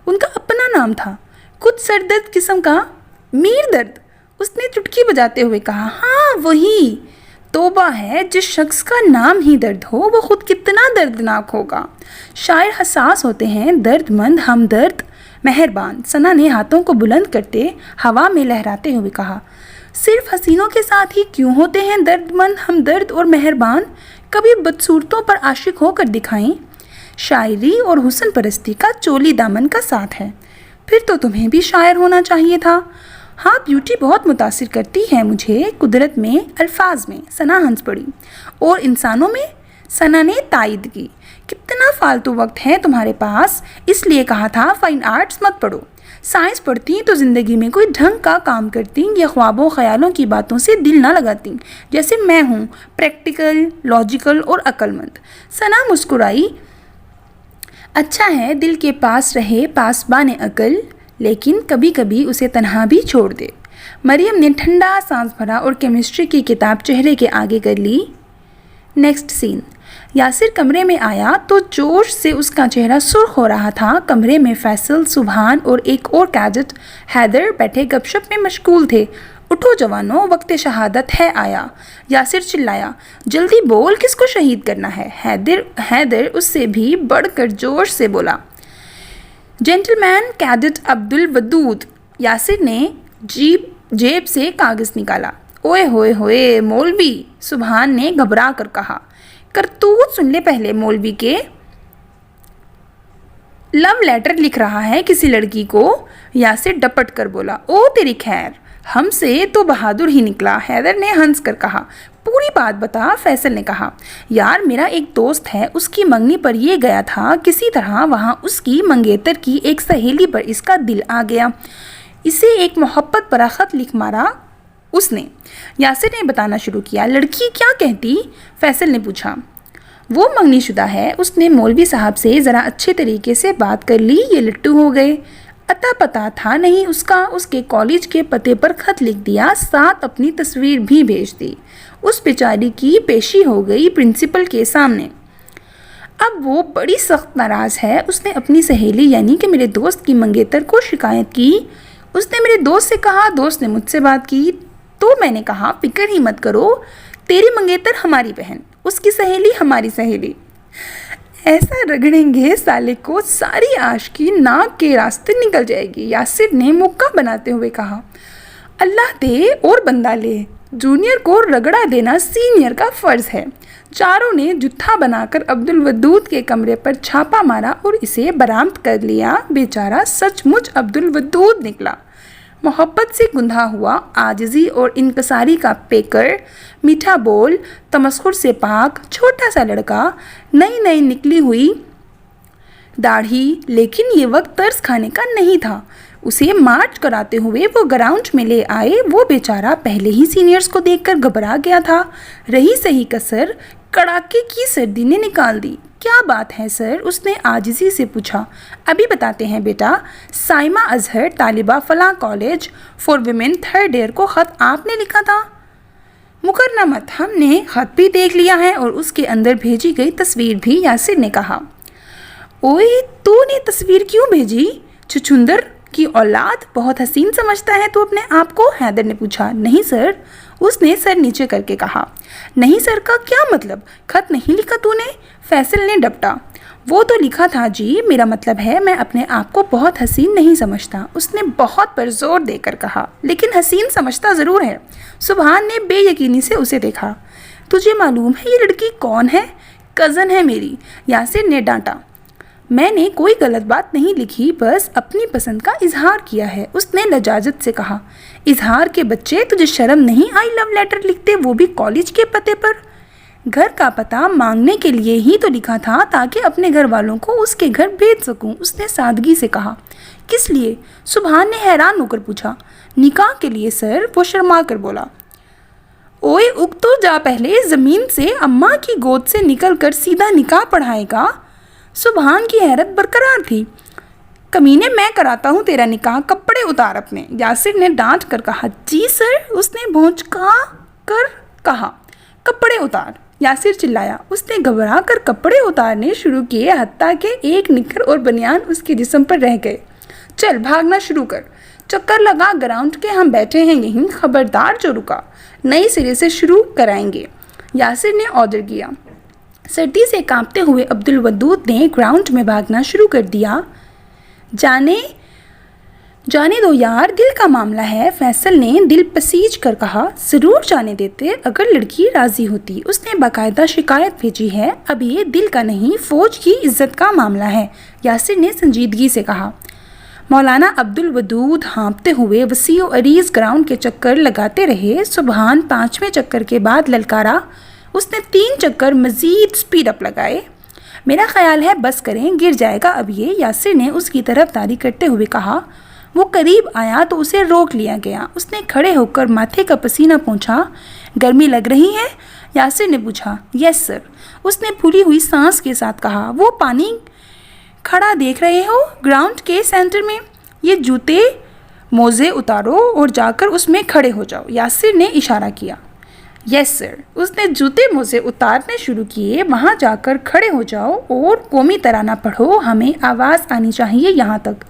Speaker 1: ان کا اپنا نام تھا، کچھ سر درد قسم کا۔ میر درد؟ اس نے چٹکی بجاتے ہوئے کہا۔ ہاں وہی۔ توبہ ہے، جس شخص کا نام ہی درد ہو وہ خود کتنا دردناک ہوگا۔ شاعر حساس ہوتے ہیں، درد مند، ہمدرد، مہربان۔ ثنا نے ہاتھوں کو بلند کرتے ہوا میں لہراتے ہوئے کہا۔ صرف حسینوں کے ساتھ ہی کیوں ہوتے ہیں درد مند، ہمدرد اور مہربان؟ کبھی بدصورتوں پر عاشق ہو کر دکھائیں۔ شاعری اور حسن پرستی کا چولی دامن کا ساتھ ہے۔ پھر تو تمہیں بھی شاعر ہونا چاہیے تھا۔ ہاں، بیوٹی بہت متاثر کرتی ہے مجھے، قدرت میں، الفاظ میں۔ ثنا ہنس پڑی۔ اور انسانوں میں؟ ثنا نے تائید کی۔ کتنا فالتو وقت ہے تمہارے پاس، اس لیے کہا تھا فائن آرٹس مت پڑھو، سائنس پڑھتی تو زندگی میں کوئی ڈھنگ کا کام کرتی یا خوابوں خیالوں کی باتوں سے دل نہ لگاتی جیسے میں ہوں، پریکٹیکل، لاجیکل اور عقل مند۔ ثنا مسکرائی۔ اچھا ہے دل کے پاس رہے پاسبان عقل، لیکن کبھی کبھی اسے تنہا بھی چھوڑ دے۔ مریم نے ٹھنڈا سانس بھرا اور کیمسٹری کی کتاب چہرے کے آگے کر لی۔ نیکسٹ سین۔ یاسر کمرے میں آیا تو جوش سے اس کا چہرہ سرخ ہو رہا تھا۔ کمرے میں فیصل، سبحان اور ایک اور کیڈٹ حیدر بیٹھے گپ شپ میں مشغول تھے۔ اٹھو جوانوں، وقت شہادت ہے آیا، یاسر چلایا۔ جلدی بول، کس کو شہید کرنا ہے؟ حیدر اس سے بھی بڑھ کر جوش سے بولا، جینٹل مین کیڈٹ عبد الودود۔ یاسر نے جیب سے کاغذ نکالا۔ اوئے ہوئے ہوئے مولوی، سبحان نے گھبرا کر کہا۔ کرتوت سن لے پہلے، مولوی کے لو لیٹر لکھ رہا ہے کسی لڑکی کو، یاسر ڈپٹ کر بولا۔ او تیری خیر، ہم سے تو بہادر ہی نکلا، حیدر نے ہنس کر کہا۔ پوری بات بتا، فیصل نے کہا۔ یار میرا ایک دوست ہے، اس کی منگنی پر یہ گیا تھا، کسی طرح وہاں اس کی منگیتر کی ایک سہیلی پر اس کا دل آ گیا، اسے ایک محبت بھرا خط لکھ مارا اس نے۔ یاسر نے بتانا شروع کیا۔ لڑکی کیا کہتی؟ فیصل نے پوچھا۔ وہ منگنی شدہ ہے، اس نے مولوی صاحب سے ذرا اچھے طریقے سے بات کر لی، یہ لٹو ہو گئے، اتا پتہ تھا نہیں اس کا، اس کے کالج کے پتے پر خط لکھ دیا، ساتھ اپنی تصویر بھی بھیج دی۔ اس بیچاری کی پیشی ہو گئی پرنسپل کے سامنے۔ اب وہ بڑی سخت ناراض ہے، اس نے اپنی سہیلی یعنی کہ میرے دوست کی منگیتر کو شکایت کی۔ اس نے میرے دوست سے کہا، دوست نے مجھ سے بات کی تو میں نے کہا فکر ہی مت کرو، تیری منگیتر ہماری بہن، اس کی سہیلی ہماری سہیلی، ایسا رگڑیں گے سالے کو ساری عاشقی ناک کے راستے نکل جائے گی۔ یاسر نے مکہ بناتے ہوئے کہا، اللہ دے اور بندہ لے، جونیئر کو رگڑا دینا سینئر کا فرض ہے۔ چاروں نے جتھا بنا کر عبد الودود کے کمرے پر چھاپا مارا اور اسے برآمد کر لیا۔ بیچارہ سچ مچ عبد الودود نکلا، محبت سے گندھا ہوا، عاجزی اور انکساری کا پیکر، میٹھا بول، تمسخر سے پاک، چھوٹا سا لڑکا، نئی نکلی ہوئی داڑھی، لیکن یہ وقت ترس کھانے کا نہیں تھا۔ اسے مارچ کراتے ہوئے وہ گراؤنڈ میں لے آئے۔ وہ بیچارہ پہلے ہی سینئرز کو دیکھ کر گھبرا گیا تھا۔ رہی صحیح کسر، کڑاکے کی سردی نے نکال دی۔ کیا بات ہے سر؟ اس نے عاجزی سے پوچھا۔ ابھی بتاتے ہیں بیٹا، سائمہ اظہر، طالبہ فلاں college for women, 3rd year کو خط آپ نے لکھا تھا؟ مکرنا مت، ہم نے خط بھی دیکھ لیا ہے اور اس کے اندر بھیجی گئی تصویر بھی، یاسر نے کہا۔ اوئے تو نے تصویر کیوں بھیجی؟ چھچھندر کی اولاد، بہت حسین سمجھتا ہے تو اپنے آپ کو؟ حیدر نے پوچھا۔ نہیں سر، اس نے سر نیچے کر کے کہا۔ نہیں سر کا کیا مطلب؟ خط نہیں لکھا تو نے؟ فیصل نے ڈپٹا۔ وہ تو لکھا تھا جی، میرا مطلب ہے میں اپنے آپ کو بہت حسین نہیں سمجھتا، اس نے بہت پر زور دے کر کہا، لیکن حسین سمجھتا ضرور ہے۔ سبحان نے بے یقینی سے اسے دیکھا۔ تجھے معلوم ہے یہ لڑکی کون ہے؟ کزن ہے میری، یاسر نے ڈانٹا۔ میں نے کوئی غلط بات نہیں لکھی، بس اپنی پسند کا اظہار کیا ہے، اس نے لجاجت سے کہا۔ اظہار کے بچے، تجھے شرم نہیں آئی لو لیٹر لکھتے، وہ بھی کالج کے پتے پر؟ گھر کا پتہ مانگنے کے لیے ہی تو لکھا تھا تاکہ اپنے گھر والوں کو اس کے گھر بھیج سکوں، اس نے سادگی سے کہا۔ کس لیے؟ سبحان نے حیران ہو کر پوچھا۔ نکاح کے لیے سر، وہ شرما کر بولا۔ اوئے اگ تو جا پہلے زمین سے، اماں کی گود سے نکل کر سیدھا نکاح پڑھائے گا؟ سبحان کی حیرت برقرار تھی۔ کمینے میں کراتا ہوں تیرا نکاح، کپڑے اتار اپنے، یاسر نے ڈانٹ کر کہا۔ جی سر، اس نے بھونچکا کر کہا۔ کپڑے اتار، یاسر چلایا۔ اس نے گھبرا کر کپڑے اتارنے شروع کیے، حتیٰ کہ ایک نکر اور بنیان اس کے جسم پر رہ گئے۔ چل بھاگنا شروع کر، چکر لگا گراؤنڈ کے، ہم بیٹھے ہیں یہیں، خبردار جو رکا نئے سرے سے شروع کرائیں گے، یاسر نے آرڈر کیا۔ سردی سے کانپتے ہوئے عبد الودود نے گراؤنڈ میں بھاگنا شروع کر دیا۔ جانے دو یار، دل کا معاملہ ہے، فیصل نے دل پسیج کر کہا۔ ضرور جانے دیتے اگر لڑکی راضی ہوتی، اس نے باقاعدہ شکایت بھیجی ہے، اب یہ دل کا نہیں فوج کی عزت کا معاملہ ہے، یاسر نے سنجیدگی سے کہا۔ مولانا عبد الودود ہانپتے ہوئے وسیع و عریض گراؤنڈ کے چکر لگاتے رہے۔ سبحان 5ویں چکر کے بعد للکارا۔ اس نے 3 چکر مزید سپیڈ اپ لگائے۔ میرا خیال ہے بس کریں، گر جائے گا اب یہ، یاسر نے اس کی طرف داری کرتے ہوئے کہا۔ وہ قریب آیا تو اسے روک لیا گیا۔ اس نے کھڑے ہو کر ماتھے کا پسینہ پونچھا۔ گرمی لگ رہی ہے؟ یاسر نے پوچھا۔ یس سر، اس نے پھولی ہوئی سانس کے ساتھ کہا۔ وہ پانی کھڑا دیکھ رہے ہو گراؤنڈ کے سینٹر میں؟ یہ جوتے موزے اتارو اور جا کر اس میں کھڑے ہو جاؤ۔ یاسر نے اشارہ کیا۔ یس سر، اس نے جوتے موزے اتارنے شروع کیے۔ وہاں جا کر کھڑے ہو جاؤ اور قومی ترانہ پڑھو، ہمیں آواز آنی چاہیے یہاں تک،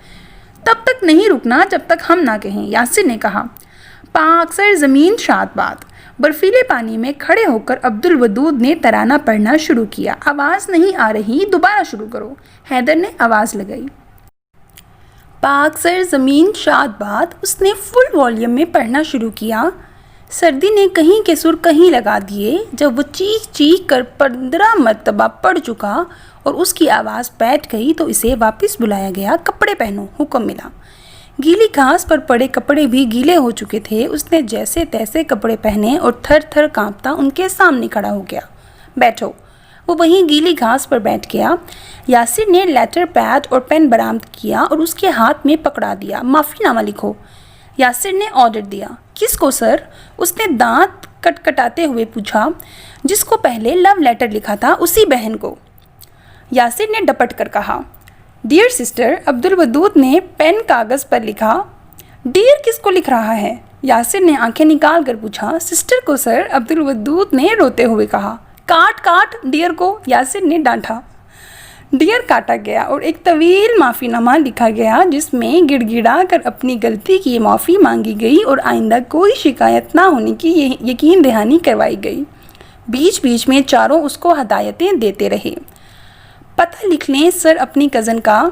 Speaker 1: تب تک نہیں رکنا جب تک ہم نہ کہیں۔ یاسر نے کہا۔ پاک سر زمین شاد باد۔ برفیلے پانی میں کھڑے ہو کر عبدالودود نے ترانہ پڑھنا شروع کیا۔ آواز نہیں آ رہی، دوبارہ شروع کرو۔ حیدر نے آواز لگائی۔ پاک سر زمین شاد باد۔ اس نے فل والیوم میں پڑھنا شروع کیا۔ سردی نے کہیں کے سر کہیں لگا دیے۔ جب وہ چیخ چیخ کر 15 مرتبہ پڑھ چکا اور اس کی آواز بیٹھ گئی تو اسے واپس بلایا گیا۔ کپڑے پہنو، حکم ملا۔ گیلی گھاس پر پڑے کپڑے بھی گیلے ہو چکے تھے۔ اس نے جیسے تیسے کپڑے پہنے اور تھر تھر کانپتا ان کے سامنے کھڑا ہو گیا۔ بیٹھو۔ وہ وہیں گیلی گھاس پر بیٹھ گیا۔ یاسر نے لیٹر پیڈ اور پین برآمد کیا اور اس کے ہاتھ میں پکڑا دیا۔ معافی نامہ لکھو، یاسر نے آرڈر دیا۔ کس کو سر؟ اس نے دانت کٹکھٹاتے ہوئے پوچھا۔ جس کو پہلے لو لیٹر لکھا تھا، اسی بہن کو، یاسر نے ڈپٹ کر کہا۔ ڈیئر سسٹر، عبدالودود نے پین کاغذ پر لکھا۔ ڈیئر کس کو لکھ رہا ہے؟ یاسر نے آنکھیں نکال کر پوچھا۔ سسٹر کو سر، عبدالودود نے روتے ہوئے کہا۔ کاٹ کاٹ ڈیئر کو، یاسر نے ڈانٹا۔ ڈیئر کاٹا گیا اور ایک طویل معافی نامہ لکھا گیا جس میں گڑ گڑا کر اپنی غلطی کی معافی مانگی گئی اور آئندہ کوئی شکایت نہ ہونے کی یقین دہانی کروائی گئی۔ بیچ بیچ میں چاروں اس کو ہدایتیں دیتے رہے۔ پتہ لکھ لیں سر اپنی کزن کا۔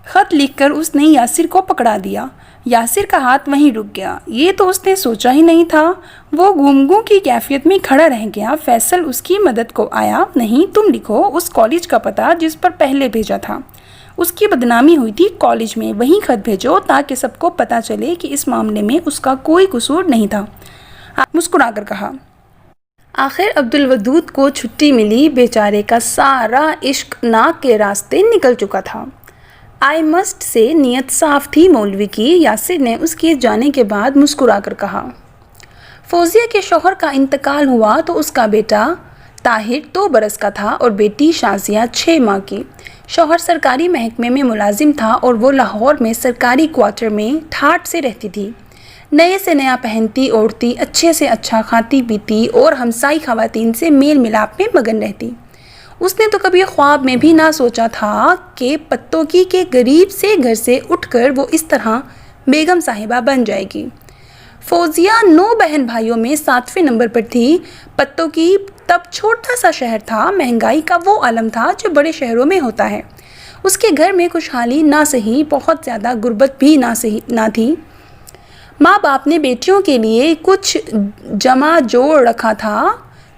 Speaker 1: خط لکھ کر اس نے یاسر کو پکڑا دیا۔ یاسر کا ہاتھ وہیں رک گیا۔ یہ تو اس نے سوچا ہی نہیں تھا۔ وہ گونگوں کی کیفیت میں کھڑا رہ گیا۔ فیصل اس کی مدد کو آیا۔ نہیں، تم لکھو اس کالج کا پتہ جس پر پہلے بھیجا تھا۔ اس کی بدنامی ہوئی تھی کالج میں، وہیں خط بھیجو تاکہ سب کو پتہ چلے کہ اس معاملے میں اس کا کوئی قصور نہیں تھا۔ مسکرا کر کہا۔ آخر عبدالودود کو چھٹی ملی۔ بیچارے کا سارا عشق ناک کے راستے نکل چکا تھا۔ آئی مسٹ سے نیت صاف تھی مولوی کی، یاسر نے اس کے جانے کے بعد مسکرا کر کہا۔ فوزیہ کے شوہر کا انتقال ہوا تو اس کا بیٹا طاہر 2 برس کا تھا اور بیٹی شازیہ 6 ماہ کی۔ شوہر سرکاری محکمے میں ملازم تھا اور وہ لاہور میں سرکاری کوارٹر میں ٹھاٹھ سے رہتی تھی۔ نئے سے نیا پہنتی اوڑھتی، اچھے سے اچھا کھاتی پیتی اور ہمسائی خواتین سے میل ملاپ میں مگن رہتی۔ اس نے تو کبھی خواب میں بھی نہ سوچا تھا کہ پتوکی کے غریب سے گھر سے اٹھ کر وہ اس طرح بیگم صاحبہ بن جائے گی۔ فوزیہ 9 بہن بھائیوں میں 7ویں نمبر پر تھی۔ پتوکی تب چھوٹا سا شہر تھا، مہنگائی کا وہ عالم تھا جو بڑے شہروں میں ہوتا ہے۔ اس کے گھر میں خوشحالی نہ سہی، بہت زیادہ غربت بھی نہ تھی۔ ماں باپ نے بیٹیوں کے لیے کچھ جمع جوڑ رکھا تھا۔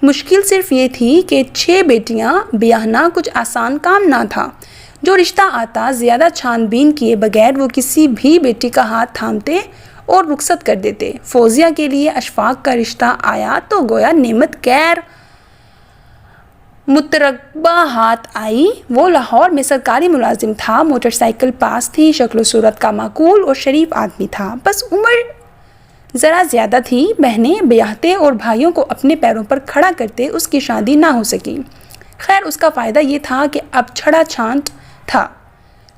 Speaker 1: مشکل صرف یہ تھی کہ 6 بیٹیاں بیاہنا کچھ آسان کام نہ تھا۔ جو رشتہ آتا زیادہ چھان بین کیے بغیر وہ کسی بھی بیٹی کا ہاتھ تھامتے اور رخصت کر دیتے۔ فوزیہ کے لیے اشفاق کا رشتہ آیا تو گویا نعمت غیر مترقبہ ہاتھ آئی۔ وہ لاہور میں سرکاری ملازم تھا، موٹر سائیکل پاس تھی، شکل و صورت کا معقول اور شریف آدمی تھا، بس عمر ذرا زیادہ تھی۔ بہنیں بیاہتے اور بھائیوں کو اپنے پیروں پر کھڑا کرتے اس کی شادی نہ ہو سکی۔ خیر اس کا فائدہ یہ تھا کہ اب چھڑا چھانٹ تھا،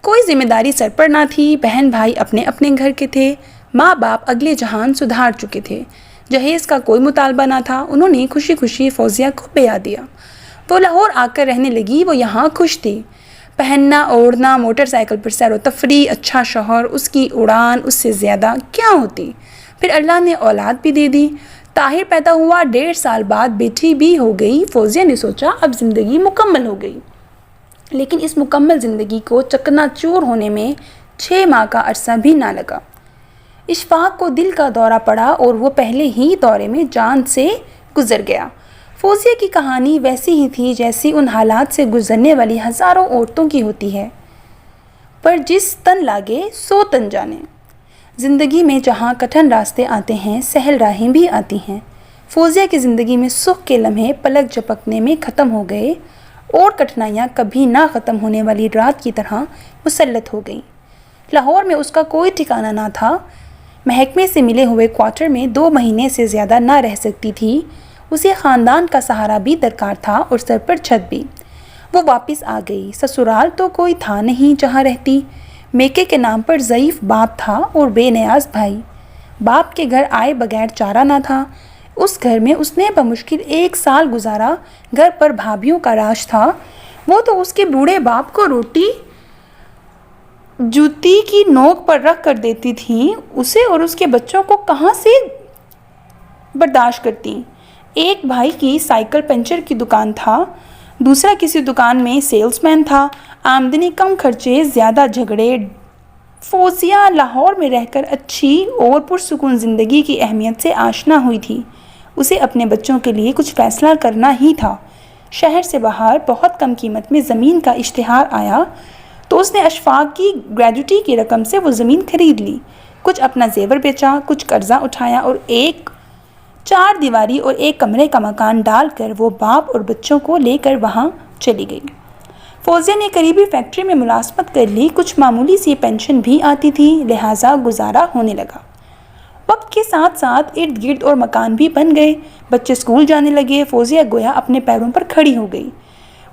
Speaker 1: کوئی ذمہ داری سر پر نہ تھی، بہن بھائی اپنے اپنے گھر کے تھے، ماں باپ اگلے جہان سدھار چکے تھے، جہیز کا کوئی مطالبہ نہ تھا۔ انہوں نے خوشی خوشی فوزیہ کو بیاہ دیا۔ وہ لاہور آ کر رہنے لگی، وہ یہاں خوش تھی۔ پہننا اوڑھنا، موٹر سائیکل پر سیر و تفریح، اچھا شوہر، اس کی اڑان اس سے زیادہ کیا ہوتی۔ پھر اللہ نے اولاد بھی دے دی۔ طاہر پیدا ہوا، 1.5 سال بعد بیٹی بھی ہو گئی۔ فوزیہ نے سوچا اب زندگی مکمل ہو گئی، لیکن اس مکمل زندگی کو چکنا چور ہونے میں 6 ماہ کا عرصہ بھی نہ لگا۔ اشفاق کو دل کا دورہ پڑا اور وہ پہلے ہی دورے میں جان سے گزر گیا۔ فوزیہ کی کہانی ویسی ہی تھی جیسی ان حالات سے گزرنے والی ہزاروں عورتوں کی ہوتی ہے، پر جس تن لاگے سو تن جانے۔ زندگی میں جہاں کٹھن راستے آتے ہیں، سہل راہیں بھی آتی ہیں۔ فوزیہ کی زندگی میں سکھ کے لمحے پلک جھپکنے میں ختم ہو گئے اور کٹھنائیاں کبھی نہ ختم ہونے والی رات کی طرح مسلط ہو گئیں۔ لاہور میں اس کا کوئی ٹھکانہ نہ تھا۔ محکمے سے ملے ہوئے کوارٹر میں 2 مہینے سے زیادہ نہ رہ سکتی تھی۔ اسے خاندان کا سہارا بھی درکار تھا اور سر پر چھت بھی۔ وہ واپس آ گئی۔ سسرال تو کوئی تھا نہیں جہاں رہتی۔ میکے کے نام پر ضعیف باپ تھا اور بے نیاز بھائی۔ باپ کے گھر آئے بغیر چارہ نہ تھا۔ اس گھر میں اس نے بمشکل 1 سال گزارا۔ گھر پر بھابھیوں کا راج تھا۔ وہ تو اس کے بوڑھے باپ کو روٹی جوتی کی نوک پر رکھ کر دیتی تھیں۔ اسے اور اس کے بچوں کو کہاں سے برداشت کرتی۔ ایک بھائی کی سائیکل پنچر کی دکان تھا، دوسرا کسی دکان میں سیلز مین تھا۔ آمدنی کم، خرچے زیادہ، جھگڑے۔ فوزیہ لاہور میں رہ کر اچھی اور پرسکون زندگی کی اہمیت سے آشنا ہوئی تھی۔ اسے اپنے بچوں کے لیے کچھ فیصلہ کرنا ہی تھا۔ شہر سے باہر بہت کم قیمت میں زمین کا اشتہار آیا تو اس نے اشفاق کی گریجوٹی کی رقم سے وہ زمین خرید لی۔ کچھ اپنا زیور بیچا، کچھ قرضہ اٹھایا اور ایک 4 دیواری اور 1 کمرے کا مکان ڈال کر وہ باپ اور بچوں کو لے کر وہاں چلی گئی۔ فوزیہ نے قریبی فیکٹری میں ملازمت کر لی۔ کچھ معمولی سی پینشن بھی آتی تھی، لہٰذا گزارا ہونے لگا۔ وقت کے ساتھ ساتھ ارد گرد اور مکان بھی بن گئے۔ بچے اسکول جانے لگے۔ فوزیہ گویا اپنے پیروں پر کھڑی ہو گئی۔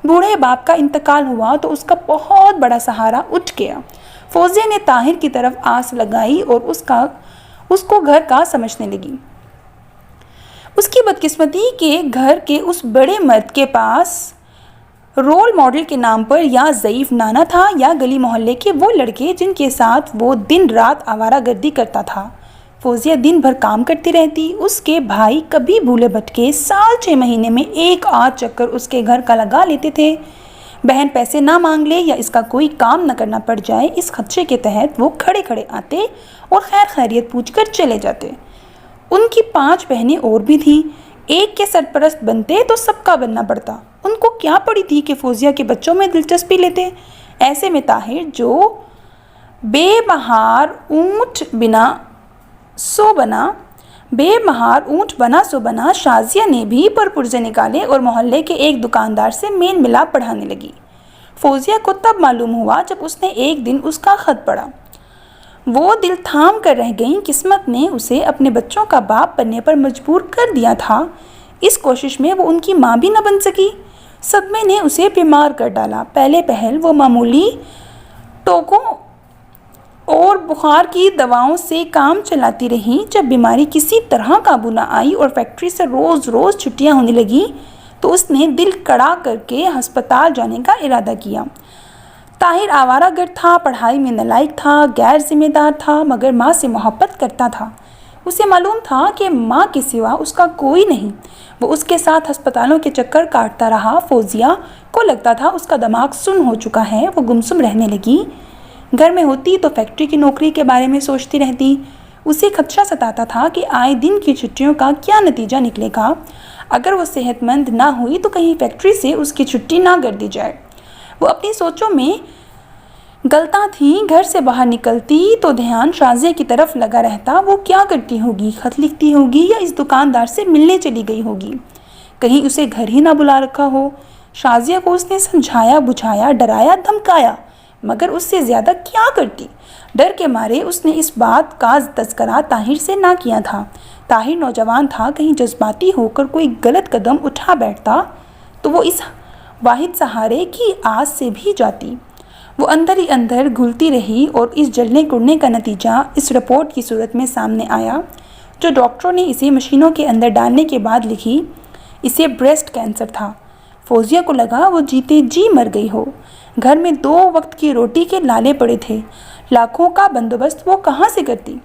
Speaker 1: بوڑھے باپ کا انتقال ہوا تو اس کا بہت بڑا سہارا اٹھ گیا۔ فوزیہ نے طاہر کی طرف آس لگائی اور اس کو گھر کا سمجھنے لگی۔ اس کی بدقسمتی کہ گھر کے اس بڑے مرد کے پاس رول ماڈل کے نام پر یا ضعیف نانا تھا یا گلی محلے کے وہ لڑکے جن کے ساتھ وہ دن رات آوارہ گردی کرتا تھا۔ فوزیہ دن بھر کام کرتی رہتی۔ اس کے بھائی کبھی بھولے بھٹکے سال 6 مہینے میں 1 آدھ چکر اس کے گھر کا لگا لیتے تھے۔ بہن پیسے نہ مانگ لے یا اس کا کوئی کام نہ کرنا پڑ جائے، اس خدشے کے تحت وہ کھڑے کھڑے آتے اور خیر خیریت پوچھ کر چلے جاتے۔ ان کی 5 بہنیں اور بھی تھیں۔ ایک کے سرپرست بنتے تو سب کا بننا پڑتا۔ ان کو کیا پڑی تھی کہ فوزیہ کے بچوں میں دلچسپی لیتے۔ ایسے میں طاہر جو بے مہار اونٹ بنا سو بنا، شازیہ نے بھی پرپرزے نکالے اور محلے کے ایک دکاندار سے میل ملاپ بڑھانے لگی۔ فوزیہ کو تب معلوم ہوا جب اس نے ایک دن اس کا خط پڑھا۔ وہ دل تھام کر رہ گئیں۔ قسمت نے اسے اپنے بچوں کا باپ بننے پر مجبور کر دیا تھا۔ اس کوشش میں وہ ان کی ماں بھی نہ بن سکی۔ صدمے نے اسے بیمار کر ڈالا۔ پہلے پہل وہ معمولی ٹوکوں اور بخار کی دواؤں سے کام چلاتی رہی۔ جب بیماری کسی طرح قابو نہ آئی اور فیکٹری سے روز روز چھٹیاں ہونے لگیں تو اس نے دل کڑا کر کے ہسپتال جانے کا ارادہ کیا۔ طاہر آوارہ گرد تھا، پڑھائی میں نالائق تھا، غیر ذمہ دار تھا، مگر ماں سے محبت کرتا تھا۔ اسے معلوم تھا کہ ماں کے سوا اس کا کوئی نہیں۔ وہ اس کے ساتھ ہسپتالوں کے چکر کاٹتا رہا۔ فوزیہ کو لگتا تھا اس کا دماغ سن ہو چکا ہے۔ وہ گمسم رہنے لگی۔ گھر میں ہوتی تو فیکٹری کی نوکری کے بارے میں سوچتی رہتی۔ اسے خدشہ ستاتا تھا کہ آئے دن کی چھٹیوں کا کیا نتیجہ نکلے گا۔ اگر وہ صحت مند نہ ہوئی تو کہیں فیکٹری سے اس کی چھٹی نہ کر دی جائے۔ وہ اپنی سوچوں میں غلطاں تھیں۔ گھر سے باہر نکلتی تو دھیان شازیہ کی طرف لگا رہتا۔ وہ کیا کرتی ہوگی؟ خط لکھتی ہوگی یا اس دکاندار سے ملنے چلی گئی ہوگی؟ کہیں اسے گھر ہی نہ بلا رکھا ہو۔ شازیہ کو اس نے سمجھایا بجھایا، ڈرایا دھمکایا، مگر اس سے زیادہ کیا کرتی؟ ڈر کے مارے اس نے اس بات کا تذکرہ طاہر سے نہ کیا تھا۔ طاہر نوجوان تھا، کہیں جذباتی ہو کر کوئی غلط قدم اٹھا بیٹھتا تو وہ اس واحد سہارے کی آس سے بھی جاتی۔ وہ اندر ہی اندر گھلتی رہی اور اس جلنے کڑنے کا نتیجہ اس رپورٹ کی صورت میں سامنے آیا جو ڈاکٹروں نے اسے مشینوں کے اندر ڈالنے کے بعد لکھی۔ اسے بریسٹ کینسر تھا۔ فوزیہ کو لگا وہ جیتے جی مر گئی ہو۔ گھر میں 2 وقت کی روٹی کے لالے پڑے تھے۔ لاکھوں کا بندوبست وہ کہاں سے کرتی؟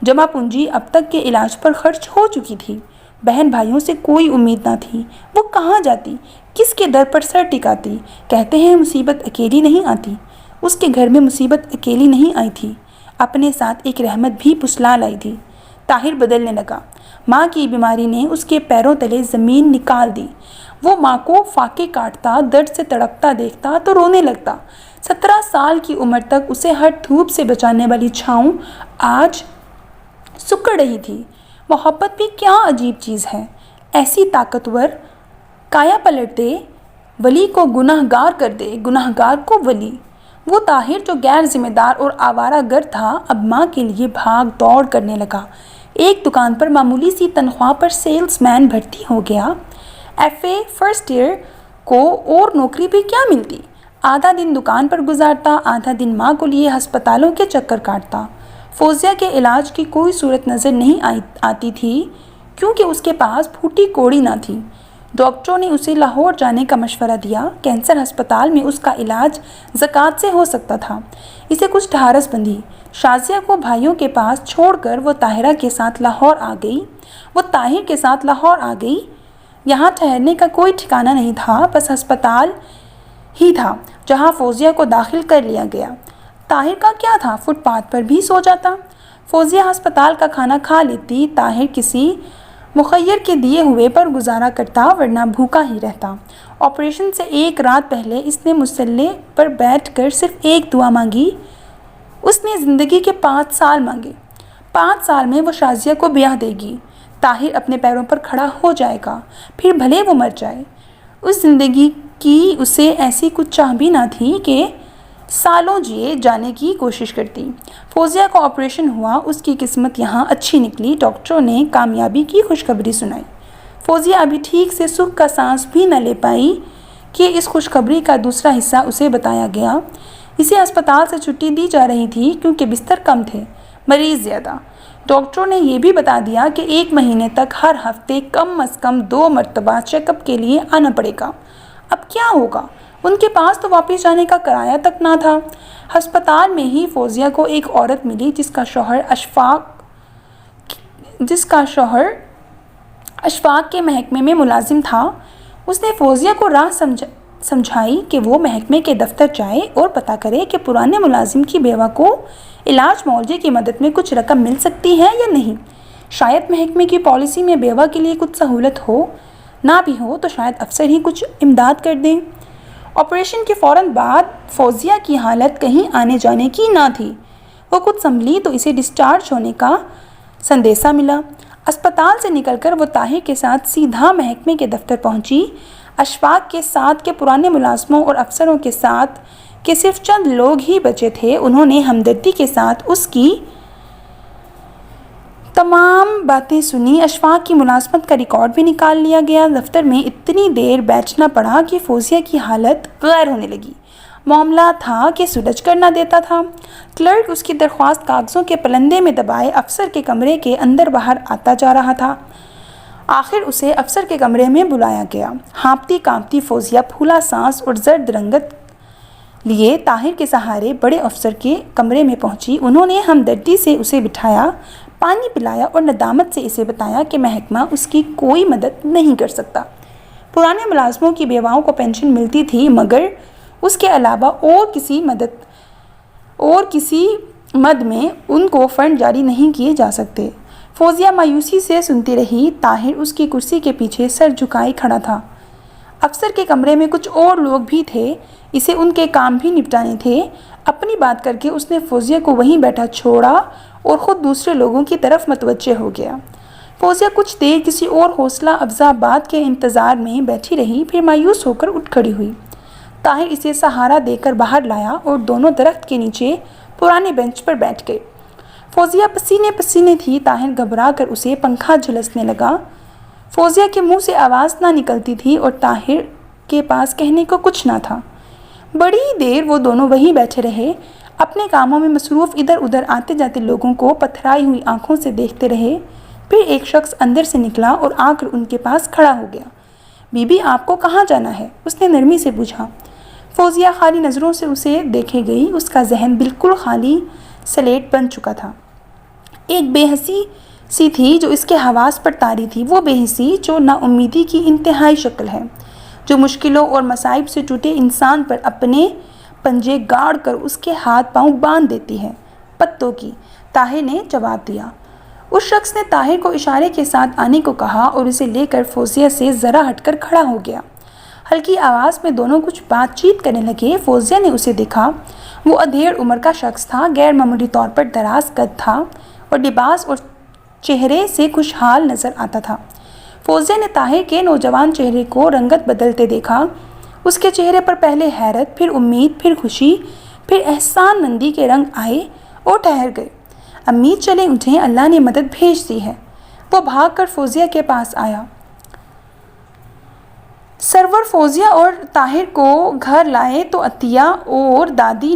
Speaker 1: جمع پونجی اب تک کے علاج پر خرچ ہو چکی تھی۔ بہن بھائیوں سے کوئی امید نہ تھی۔ وہ کہاں جاتی؟ کس کے در پر سر ٹکاتی؟ کہتے ہیں مصیبت اکیلی نہیں آتی۔ اس کے گھر میں مصیبت اکیلی نہیں آئی تھی، اپنے ساتھ ایک رحمت بھی پسلا لائی تھی۔ طاہر بدلنے لگا۔ ماں کی بیماری نے اس کے پیروں تلے زمین نکال دی۔ وہ ماں کو فاقے کاٹتا، درد سے تڑپتا دیکھتا تو رونے لگتا۔ 17 سال کی عمر تک اسے ہر دھوپ سے بچانے والی چھاؤں آج سکڑ رہی تھی۔ محبت بھی کیا عجیب چیز ہے، ایسی طاقتور، کایا پلٹ دے، ولی کو گناہ گار کر دے، گناہ گار کو ولی۔ وہ طاہر جو غیر ذمہ دار اور آوارہ گر تھا اب ماں کے لیے بھاگ دوڑ کرنے لگا۔ ایک دکان پر معمولی سی تنخواہ پر سیلز مین بھرتی ہو گیا۔ ایف اے فرسٹ ایئر کو اور نوکری بھی کیا ملتی؟ آدھا دن دکان پر گزارتا، آدھا دن ماں کو لیے ہسپتالوں کے چکر کاٹتا۔ فوزیہ کے علاج کی کوئی صورت نظر نہیں آتی تھی کیونکہ اس کے پاس پھوٹی کوڑی نہ تھی۔ ڈاکٹروں نے اسے لاہور جانے کا مشورہ دیا۔ کینسر ہسپتال میں اس کا علاج زکوٰۃ سے ہو سکتا تھا۔ اسے کچھ ڈھارس بندھی۔ شازیہ کو بھائیوں کے پاس چھوڑ کر وہ طاہر کے ساتھ لاہور آ گئی۔ یہاں ٹھہرنے کا کوئی ٹھکانہ نہیں تھا، بس ہسپتال ہی تھا جہاں فوزیہ کو داخل کر لیا گیا۔ طاہر کا کیا تھا؟ فٹ پاتھ پر بھی سو جاتا۔ فوزیہ ہسپتال کا کھانا کھا لیتی، طاہر کسی مخیر کے دیے ہوئے پر گزارا کرتا ورنہ بھوکا ہی رہتا۔ آپریشن سے ایک رات پہلے اس نے مصلے پر بیٹھ کر صرف ایک دعا مانگی۔ اس نے زندگی کے 5 سال مانگے۔ 5 سال میں وہ شازیہ کو بیاہ دے گی۔ طاہر اپنے پیروں پر کھڑا ہو جائے گا، پھر بھلے وہ مر جائے۔ اس زندگی کی اسے ایسی کچھ چاہ بھی نہ تھی کہ سالوں جیے جانے کی کوشش کرتی۔ فوزیہ کا آپریشن ہوا، اس کی قسمت یہاں اچھی نکلی۔ ڈاکٹروں نے کامیابی کی خوشخبری سنائی۔ فوزیہ ابھی ٹھیک سے سکھ کا سانس بھی نہ لے پائی کہ اس خوشخبری کا دوسرا حصہ اسے بتایا گیا۔ اسے ہسپتال سے چھٹی دی جا رہی تھی کیونکہ بستر کم تھے، مریض زیادہ۔ ڈاکٹروں نے یہ بھی بتا دیا کہ 1 مہینے تک ہر ہفتے کم از کم 2 مرتبہ چیک اپ کے لیے آنا پڑے گا۔ اب کیا ہوگا؟ ان کے پاس تو واپس جانے کا کرایہ تک نہ تھا۔ ہسپتال میں ہی فوزیہ کو ایک عورت ملی جس کا شوہر اشفاق کے محکمے میں ملازم تھا۔ اس نے فوزیہ کو راہ سمجھائی کہ وہ محکمے کے دفتر جائے اور پتہ کرے کہ پرانے ملازم کی بیوہ کو علاج معالجے کی مدد میں کچھ رقم مل سکتی ہے یا نہیں۔ شاید محکمے کی پالیسی میں بیوہ کے لیے کچھ سہولت ہو، نہ بھی ہو تو شاید افسر ہی کچھ امداد کر دیں۔ آپریشن کے فوراً بعد فوزیہ کی حالت کہیں آنے جانے کی نہ تھی۔ وہ کچھ سنبھلی تو اسے ڈسچارج ہونے کا سندیسہ ملا۔ اسپتال سے نکل کر وہ طاہر کے ساتھ سیدھا محکمے کے دفتر پہنچی۔ اشفاق کے ساتھ کے پرانے ملازموں اور افسروں کے ساتھ کے صرف چند لوگ ہی بچے تھے۔ انہوں نے ہمدردی کے ساتھ اس کی تمام باتیں سنی۔ اشفاق کی ملازمت کا ریکارڈ بھی نکال لیا گیا۔ دفتر میں اتنی دیر بیٹھنا پڑا کہ فوزیہ کی حالت غیر ہونے لگی۔ معاملہ تھا کہ سلجھ کر نہ دیتا تھا۔ کلرک اس کی درخواست کاغذوں کے پلندے میں دبائے افسر کے کمرے کے اندر باہر آتا جا رہا تھا۔ آخر اسے افسر کے کمرے میں بلایا گیا۔ ہانپتی کانپتی فوزیہ پھولا سانس اور زرد رنگت لیے طاہر کے سہارے بڑے افسر کے کمرے میں پہنچی۔ انہوں نے ہمدردی سے اسے بٹھایا، پانی پلایا اور ندامت سے اسے بتایا کہ محکمہ اس کی کوئی مدد نہیں کر سکتا۔ پرانے ملازموں کی بیواؤں کو پینشن ملتی تھی مگر اس کے علاوہ اور کسی مد میں ان کو فنڈ جاری نہیں کیے جا سکتے۔ فوزیہ مایوسی سے سنتی رہی۔ طاہر اس کی کرسی کے پیچھے سر جھکائے کھڑا تھا۔ افسر کے کمرے میں کچھ اور لوگ بھی تھے، اسے ان کے کام بھی نپٹانے تھے۔ اپنی بات کر کے اس نے فوزیہ کو وہیں بیٹھا چھوڑا اور خود دوسرے لوگوں کی طرف متوجہ ہو گیا۔ فوزیہ کچھ دیر کسی اور حوصلہ افزا بات کے انتظار میں بیٹھی رہی، پھر مایوس ہو کر اٹھ کھڑی ہوئی۔ طاہر اسے سہارا دے کر باہر لایا اور دونوں درخت کے نیچے پرانے بینچ پر بیٹھ گئے۔ فوزیہ پسینے پسینے تھی۔ طاہر گھبرا کر اسے پنکھا جھلسنے لگا۔ فوزیہ کے منہ سے آواز نہ نکلتی تھی اور طاہر کے پاس کہنے کو کچھ نہ تھا۔ بڑی دیر وہ دونوں وہیں بیٹھے رہے، اپنے کاموں میں مصروف، ادھر ادھر آتے جاتے لوگوں کو پتھرائی ہوئی آنکھوں سے دیکھتے رہے۔ پھر ایک شخص اندر سے نکلا اور آ کر ان کے پاس کھڑا ہو گیا۔ بی بی آپ کو کہاں جانا ہے؟ اس نے نرمی سے پوچھا۔ فوزیہ خالی نظروں سے اسے دیکھے گئی۔ اس کا ذہن بالکل خالی سلیٹ بن چکا تھا۔ ایک بے حسی سی تھی جو اس کے حواس پر طاری تھی، وہ بے حسی جو نا امیدی کی انتہائی شکل ہے، جو مشکلوں اور مصائب سے ٹوٹے انسان پر اپنے پنجے گاڑ کر اس کے ہاتھ پاؤں باندھ دیتی ہے۔ پتوں کی، طاہر نے جواب دیا۔ اس شخص نے طاہر کو اشارے کے ساتھ آنے کو کہا اور اسے لے کر فوزیہ سے ذرا ہٹ کر کھڑا ہو گیا۔ ہلکی آواز میں دونوں کچھ بات چیت کرنے لگے۔ فوزیہ نے اسے دیکھا۔ وہ ادھیڑ عمر کا شخص تھا، غیر معمولی طور پر دراز قد تھا اور لباس اور چہرے سے خوشحال نظر آتا تھا۔ فوزیہ نے طاہر کے نوجوان چہرے کو رنگت بدلتے دیکھا۔ اس کے چہرے پر پہلے حیرت، پھر امید، پھر خوشی، پھر احسان مندی کے رنگ آئے اور ٹھہر گئے۔ امید چلے اٹھیں، اللہ نے مدد بھیج دی ہے۔ وہ بھاگ کر فوزیہ کے پاس آیا۔ سرور فوزیہ اور طاہر کو گھر لائے تو عطیہ اور دادی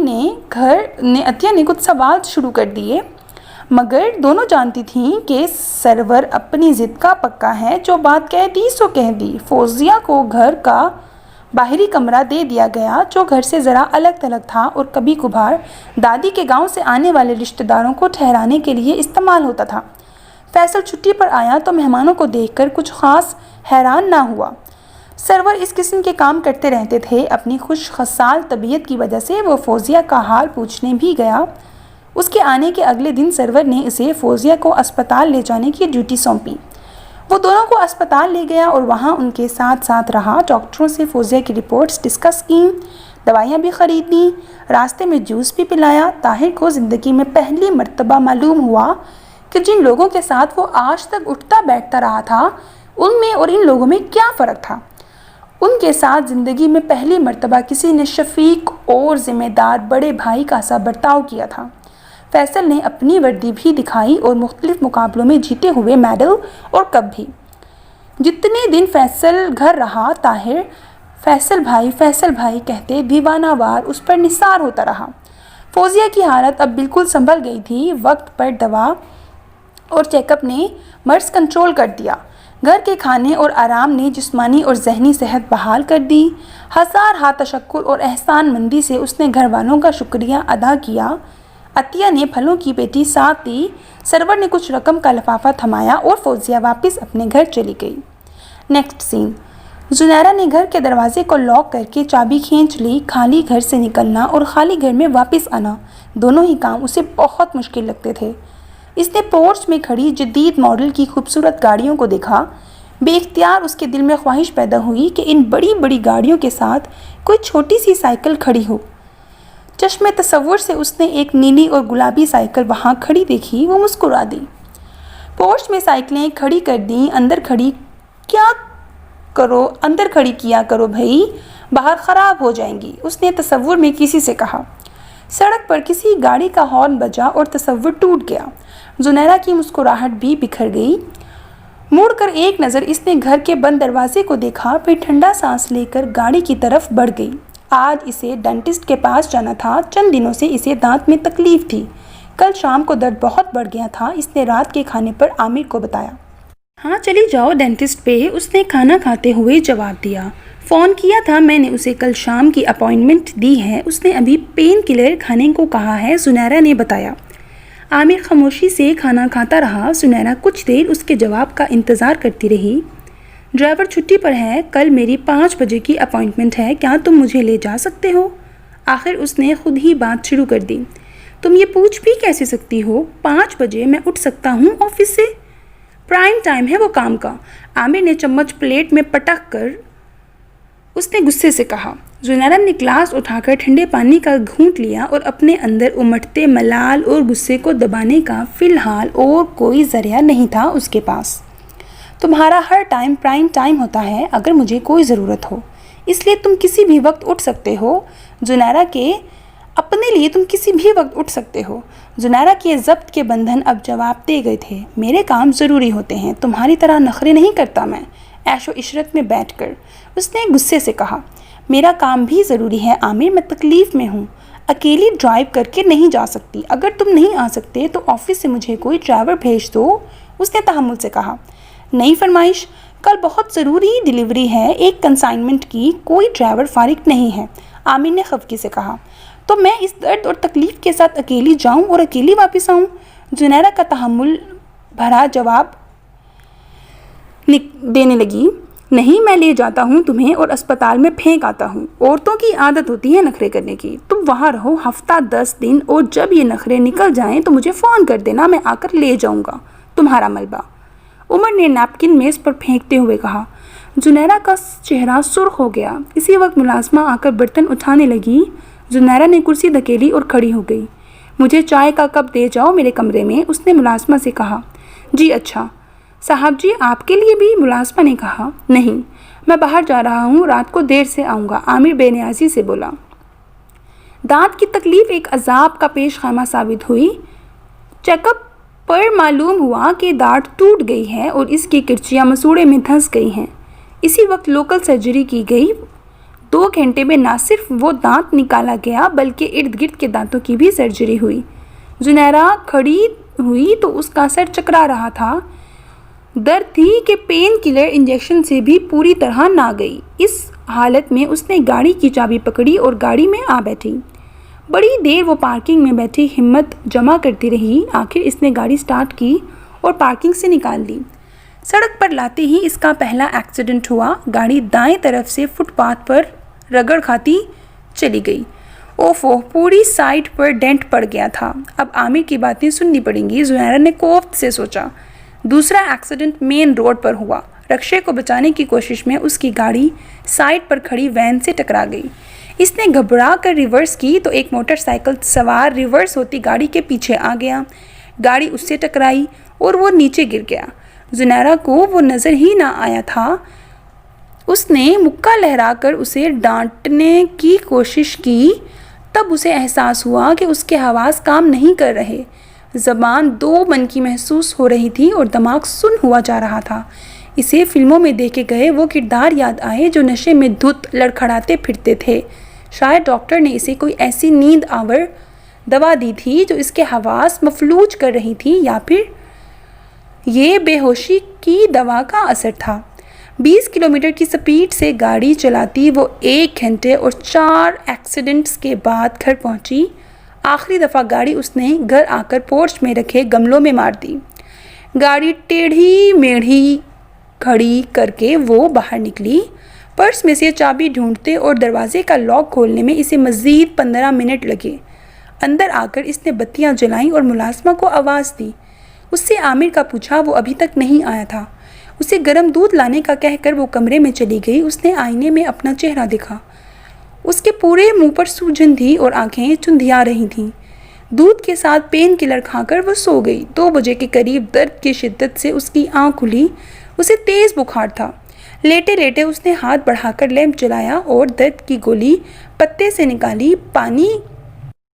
Speaker 1: عطیہ نے کچھ سوال شروع کر دیے، مگر دونوں جانتی تھیں کہ سرور اپنی ضد کا پکا ہے۔ جو بات کہہ دی سو کہہ دی۔ فوزیہ کو گھر کا باہری کمرہ دے دیا گیا جو گھر سے ذرا الگ تھلگ تھا اور کبھی کبھار دادی کے گاؤں سے آنے والے رشتہ داروں کو ٹھہرانے کے لیے استعمال ہوتا تھا۔ فیصل چھٹی پر آیا تو مہمانوں کو دیکھ کر کچھ خاص حیران نہ ہوا۔ سرور اس قسم کے کام کرتے رہتے تھے۔ اپنی خوش خصال طبیعت کی وجہ سے وہ فوزیہ کا حال پوچھنے بھی گیا۔ اس کے آنے کے اگلے دن سرور نے اسے فوزیہ کو اسپتال لے جانے کی ڈیوٹی سونپی۔ وہ دونوں کو اسپتال لے گیا اور وہاں ان کے ساتھ ساتھ رہا۔ ڈاکٹروں سے فوزیہ کی رپورٹس ڈسکس کیں، دوائیاں بھی خریدیں، راستے میں جوس بھی پلایا۔ طاہر کو زندگی میں پہلی مرتبہ معلوم ہوا کہ جن لوگوں کے ساتھ وہ آج تک اٹھتا بیٹھتا رہا تھا ان میں اور ان لوگوں میں کیا فرق تھا۔ ان کے ساتھ زندگی میں پہلی مرتبہ کسی نے شفیق اور ذمہ دار بڑے بھائی کا سا برتاؤ کیا تھا۔ فیصل نے اپنی وردی بھی دکھائی اور مختلف مقابلوں میں جیتے ہوئے میڈل، اور کب بھی جتنے دن فیصل گھر رہا طاہر فیصل بھائی کہتے دیوانہ وار اس پر نثار ہوتا رہا۔ فوزیہ کی حالت اب بالکل سنبھل گئی تھی۔ وقت پر دوا اور چیک اپ نے مرض کنٹرول کر دیا۔ گھر کے کھانے اور آرام نے جسمانی اور ذہنی صحت بحال کر دی۔ ہزار ہا تشکر اور احسان مندی سے اس نے گھر والوں کا شکریہ ادا کیا۔ عطیہ نے پھلوں کی پیٹی ساتھ دی۔ سرور نے کچھ رقم کا لفافہ تھمایا اور فوزیہ واپس اپنے گھر چلی گئی۔ نیکسٹ سین۔ زنیرہ نے گھر کے دروازے کو لاک کر کے چابی کھینچ لی۔ خالی گھر سے نکلنا اور خالی گھر میں واپس آنا دونوں ہی کام اسے بہت مشکل لگتے تھے۔ اس نے پورچ میں کھڑی جدید ماڈل کی خوبصورت گاڑیوں کو دیکھا۔ بے اختیار اس کے دل میں خواہش پیدا ہوئی کہ ان بڑی بڑی گاڑیوں کے ساتھ کوئی چھوٹی سی سائیکل کھڑی ہو۔ چشمے تصور سے اس نے ایک نیلی اور گلابی سائیکل وہاں کھڑی دیکھی۔ وہ مسکرا دی۔ پورچ میں سائیکلیں کھڑی کر دیں۔ اندر کھڑی کیا کرو بھائی، باہر خراب ہو جائیں گی، اس نے تصور میں کسی سے کہا۔ سڑک پر کسی گاڑی کا ہارن بجا اور تصور ٹوٹ گیا۔ زنیرہ کی مسکراہٹ بھی بکھر گئی۔ مڑ کر ایک نظر اس نے گھر کے بند دروازے کو دیکھا، پھر ٹھنڈا سانس لے کر گاڑی کی طرف بڑھ گئی۔ آج اسے ڈینٹسٹ کے پاس جانا تھا۔ چند دنوں سے اسے دانت میں تکلیف تھی۔ کل شام کو درد بہت بڑھ گیا تھا۔ اس نے رات کے کھانے پر عامر کو بتایا۔ ہاں چلی جاؤ ڈینٹسٹ پہ، اس نے کھانا کھاتے ہوئے جواب دیا۔ فون کیا تھا میں نے اسے، کل شام کی اپائنٹمنٹ دی ہے، اس نے ابھی پین کلر کھانے کو کہا ہے، زنیرہ نے بتایا۔ عامر خاموشی سے کھانا کھاتا رہا۔ زنیرہ کچھ دیر اس کے جواب کا انتظار کرتی رہی۔ ڈرائیور چھٹی پر ہے، کل میری 5 بجے کی اپائنٹمنٹ ہے، کیا تم مجھے لے جا سکتے ہو؟ آخر اس نے خود ہی بات شروع کر دی۔ تم یہ پوچھ بھی کیسے سکتی ہو؟ 5 بجے میں اٹھ سکتا ہوں آفس سے، پرائم ٹائم ہے وہ کام کا۔ عامر نے چمچ پلیٹ میں پٹک کر اس نے غصے سے کہا۔ زنیرہ نے گلاس اٹھا کر ٹھنڈے پانی کا گھونٹ لیا اور اپنے اندر امٹتے ملال اور غصے کو دبانے کا فی الحال اور کوئی ذریعہ نہیں تھا اس کے پاس۔ تمہارا ہر ٹائم پرائم ٹائم ہوتا ہے اگر مجھے کوئی ضرورت ہو، اس لیے تم کسی بھی وقت اٹھ سکتے ہو۔ زنیرہ کے اپنے لیے تم کسی بھی وقت اٹھ سکتے ہو۔ زنیرہ کے ضبط کے بندھن اب جواب دے گئے تھے۔ میرے کام ضروری ہوتے ہیں، تمہاری طرح نخرے نہیں کرتا میں عیش و عشرت میں بیٹھ کر، اس نے غصے سے کہا۔ میرا کام بھی ضروری ہے عامر، میں تکلیف میں ہوں، اکیلی ڈرائیو کر کے نہیں جا سکتی، اگر تم نہیں آ سکتے تو آفس سے مجھے کوئی ڈرائیور بھیج دو، اس نے تحمل سے کہا۔ نئی فرمائش، کل بہت ضروری ڈیلیوری ہے ایک کنسائنمنٹ کی، کوئی ڈرائیور فارغ نہیں ہے، عامر نے خفگی سے کہا۔ تو میں اس درد اور تکلیف کے ساتھ اکیلی جاؤں اور اکیلی واپس آؤں؟ زنیرہ کا تحمل بھرا جواب دینے لگی۔ نہیں، میں لے جاتا ہوں تمہیں اور اسپتال میں پھینک آتا ہوں، عورتوں کی عادت ہوتی ہے نخرے کرنے کی، تم وہاں رہو ہفتہ 10 دن اور جب یہ نخرے نکل جائیں تو مجھے فون کر دینا، میں آ کر لے جاؤں گا تمہارا ملبہ، عمر نے نیپکن میز پر پھینکتے ہوئے کہا۔ زنیرہ کا چہرہ سرخ ہو گیا۔ اسی وقت ملازمہ آ کر برتن اٹھانے لگی۔ زنیرہ نے کرسی دھکیلی اور کھڑی ہو گئی۔ مجھے چائے کا کپ دے جاؤ میرے کمرے میں، اس نے ملازمہ سے کہا۔ جی اچھا صاحب جی، آپ کے لیے بھی؟ ملازمہ نے کہا۔ نہیں، میں باہر جا رہا ہوں، رات کو دیر سے آؤں گا، عامر بے نیازی سے بولا۔ دانت کی تکلیف ایک عذاب کا پیش خیمہ ثابت ہوئی۔ چیک اپ پر معلوم ہوا کہ دانت ٹوٹ گئی ہے اور اس کی کرچیاں مسوڑے میں دھنس گئی ہیں۔ اسی وقت لوکل سرجری کی گئی۔ 2 گھنٹے میں نہ صرف وہ دانت نکالا گیا بلکہ ارد گرد کے دانتوں کی بھی سرجری ہوئی۔ زنیرہ کھڑی ہوئی تو اس کا سر چکرا رہا تھا۔ درد تھی کہ پین کلر انجیکشن سے بھی پوری طرح نہ گئی۔ اس حالت میں اس نے گاڑی کی چابی پکڑی اور گاڑی میں آ بیٹھی۔ بڑی دیر وہ پارکنگ میں بیٹھی ہمت جمع کرتی رہی۔ آخر اس نے گاڑی سٹارٹ کی اور پارکنگ سے نکال دی۔ سڑک پر لاتے ہی اس کا پہلا ایکسیڈنٹ ہوا۔ گاڑی دائیں طرف سے فٹ پاتھ پر رگڑ کھاتی چلی گئی۔ اوفو، پوری سائٹ پر ڈینٹ پڑ گیا تھا۔ اب عامر کی باتیں سننی پڑیں گی، زنیرہ نے کوفت سے سوچا۔ دوسرا ایکسیڈنٹ مین روڈ پر ہوا۔ رکشے کو بچانے کی کوشش میں اس کی گاڑی سائٹ پر کھڑی وین سے ٹکرا گئی۔ اس نے گھبرا کر ریورس کی تو ایک موٹر سائیکل سوار ریورس ہوتی گاڑی کے پیچھے آ گیا۔ گاڑی اس سے ٹکرائی اور وہ نیچے گر گیا۔ زنیرہ کو وہ نظر ہی نہ آیا تھا۔ اس نے مکہ لہرا کر اسے ڈانٹنے کی کوشش کی، تب اسے احساس ہوا کہ اس کے حواس کام نہیں کر رہے۔ زبان 2 من کی محسوس ہو رہی تھی اور دماغ سن ہوا جا رہا تھا۔ اسے فلموں میں دیکھے گئے وہ کردار یاد آئے جو نشے میں دھت لڑکھڑاتے پھرتے تھے۔ شاید ڈاکٹر نے اسے کوئی ایسی نیند آور دوا دی تھی جو اس کے حواس مفلوج کر رہی تھی، یا پھر یہ بے ہوشی کی دوا کا اثر تھا۔ 20 کلومیٹر کی سپیڈ سے گاڑی چلاتی وہ 1 گھنٹے اور 4 ایکسیڈنٹس کے بعد گھر پہنچی۔ آخری دفعہ گاڑی اس نے گھر آ کر پورچ میں رکھے گملوں میں مار دی۔ گاڑی ٹیڑھی میڑھی کھڑی کر کے وہ باہر نکلی۔ پرس میں سے چابی ڈھونڈتے اور دروازے کا لاک کھولنے میں اسے مزید 15 منٹ لگے۔ اندر آ کر اس نے بتیاں جلائیں اور ملازمہ کو آواز دی۔ اس سے عامر کا پوچھا، وہ ابھی تک نہیں آیا تھا۔ اسے گرم دودھ لانے کا کہہ کر وہ کمرے میں چلی گئی۔ اس نے آئینے میں اپنا چہرہ دیکھا۔ اس کے پورے منہ پر سوجن تھی اور آنکھیں چندھیا رہی تھیں۔ دودھ کے ساتھ پین کلر کھا کر وہ سو گئی۔ 2 بجے کے قریب درد کی شدت سے اس کی آنکھ کھلی۔ اسے تیز بخار تھا۔ لیٹے لیٹے اس نے ہاتھ بڑھا کر لیمپ جلایا اور درد کی گولی پتے سے نکالی۔ پانی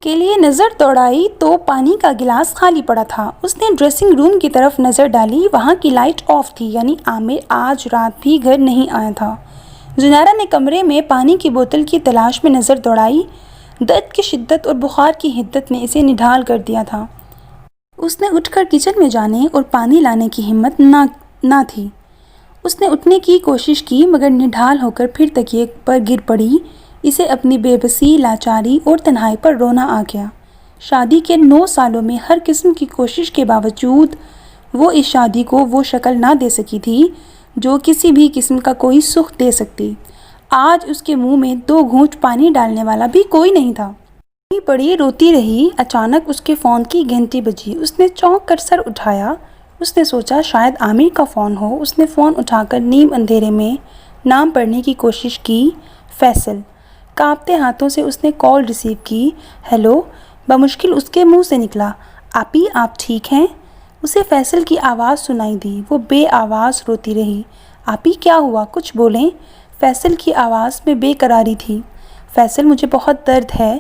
Speaker 1: کے لیے نظر دوڑائی تو پانی کا گلاس خالی پڑا تھا۔ اس نے ڈریسنگ روم کی طرف نظر ڈالی، وہاں کی لائٹ آف تھی، یعنی عامر آج رات بھی گھر نہیں آیا تھا۔ زنیرہ نے کمرے میں پانی کی بوتل کی تلاش میں نظر دوڑائی۔ درد کی شدت اور بخار کی حدت نے اسے نڈھال کر دیا تھا۔ اس نے اٹھ کر کچن میں جانے اور پانی لانے کی ہمت نہ تھی۔ اس نے اٹھنے کی کوشش کی مگر نڈھال ہو کر پھر تکیے پر گر پڑی۔ اسے اپنی بے بسی، لاچاری اور تنہائی پر رونا آ گیا۔ شادی کے 9 سالوں میں ہر قسم کی کوشش کے باوجود وہ اس شادی کو وہ شکل نہ دے سکی تھی جو کسی بھی قسم کا کوئی سکھ دے سکتی۔ آج اس کے منہ میں 2 گھونٹ پانی ڈالنے والا بھی کوئی نہیں تھا۔ پڑی روتی رہی۔ اچانک اس کے فون کی گھنٹی بجی۔ اس نے چونک کر سر اٹھایا۔ اس نے سوچا شاید عامر کا فون ہو۔ اس نے فون اٹھا کر نیم اندھیرے میں نام پڑھنے کی کوشش کی۔ فیصل۔ کانپتے ہاتھوں سے اس نے کال ریسیو کی۔ ہیلو۔ بمشکل اس کے منہ سے نکلا، آپی آپ ٹھیک ہیں؟ اسے فیصل کی آواز سنائی دی۔ وہ بے آواز روتی رہی۔ آپی کیا ہوا، کچھ بولیں؟ فیصل کی آواز میں بے قراری تھی۔ فیصل مجھے بہت درد ہے،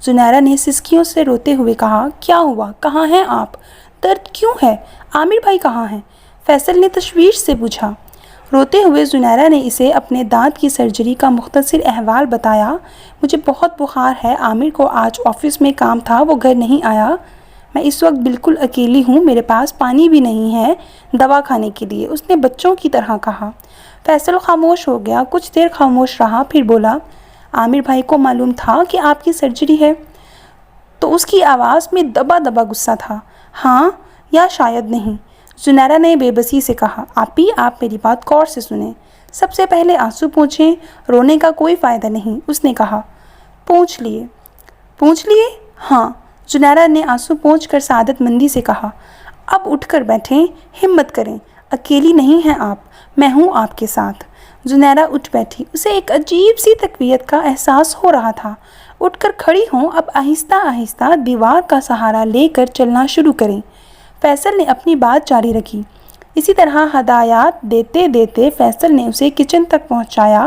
Speaker 1: زنیرہ نے سسکیوں سے روتے ہوئے کہا۔ کیا ہوا، کہاں ہیں آپ؟ درد کیوں ہے؟ عامر بھائی کہاں ہیں؟ فیصل نے تشویش سے پوچھا۔ روتے ہوئے زنیرہ نے اسے اپنے دانت کی سرجری کا مختصر احوال بتایا۔ مجھے بہت بخار ہے، عامر کو آج آفس میں کام تھا، وہ گھر نہیں آیا۔ میں اس وقت بالکل اکیلی ہوں، میرے پاس پانی بھی نہیں ہے دوا کھانے کے لیے، اس نے بچوں کی طرح کہا۔ فیصل خاموش ہو گیا، کچھ دیر خاموش رہا، پھر بولا، عامر بھائی کو معلوم تھا کہ آپ کی سرجری ہے؟ تو اس کی آواز میں دبا دبا غصہ تھا۔ ہاں یا شاید نہیں، زنیرہ نے بے بسی سے کہا۔ آپی آپ میری بات غور سے سنیں، سب سے پہلے آنسو پوچھیں، رونے کا کوئی فائدہ نہیں، اس نے کہا۔ پوچھ لیے؟ ہاں، زنیرہ نے آنسو پوچھ کر سعادت مندی سے کہا۔ اب اٹھ کر بیٹھیں، ہمت کریں، اکیلی نہیں ہیں آپ، میں ہوں آپ کے ساتھ۔ زنیرہ اٹھ بیٹھی۔ اسے ایک عجیب سی تقویت کا احساس ہو رہا تھا۔ اٹھ کر کھڑی ہوں، اب آہستہ آہستہ دیوار کا سہارا لے کر چلنا شروع کریں۔ فیصل نے اپنی بات جاری رکھی۔ اسی طرح ہدایات دیتے دیتے فیصل نے اسے کچن تک پہنچایا،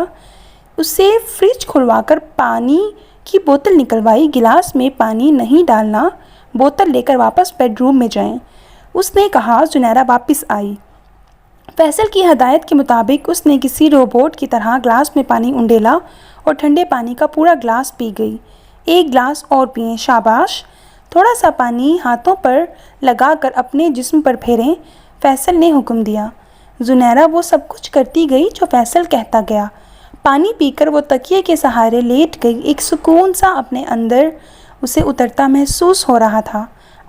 Speaker 1: اسے فریج کھلوا کر پانی کی بوتل نکلوائی۔ گلاس میں پانی نہیں ڈالنا، بوتل لے کر واپس بیڈ روم میں جائیں، اس نے کہا۔ زنیرہ واپس آئی۔ فیصل کی ہدایت کے مطابق اس نے کسی روبوٹ کی طرح گلاس میں پانی انڈیلا اور ٹھنڈے پانی کا پورا گلاس پی گئی۔ ایک گلاس اور پئیں، شاباش۔ تھوڑا سا پانی ہاتھوں پر لگا کر اپنے جسم پر پھیریں، فیصل نے حکم دیا۔ زنیرہ وہ سب کچھ کرتی گئی جو فیصل کہتا گیا۔ پانی پی کر وہ تکیے کے سہارے لیٹ گئی۔ ایک سکون سا اپنے اندر اسے اترتا محسوس ہو رہا تھا۔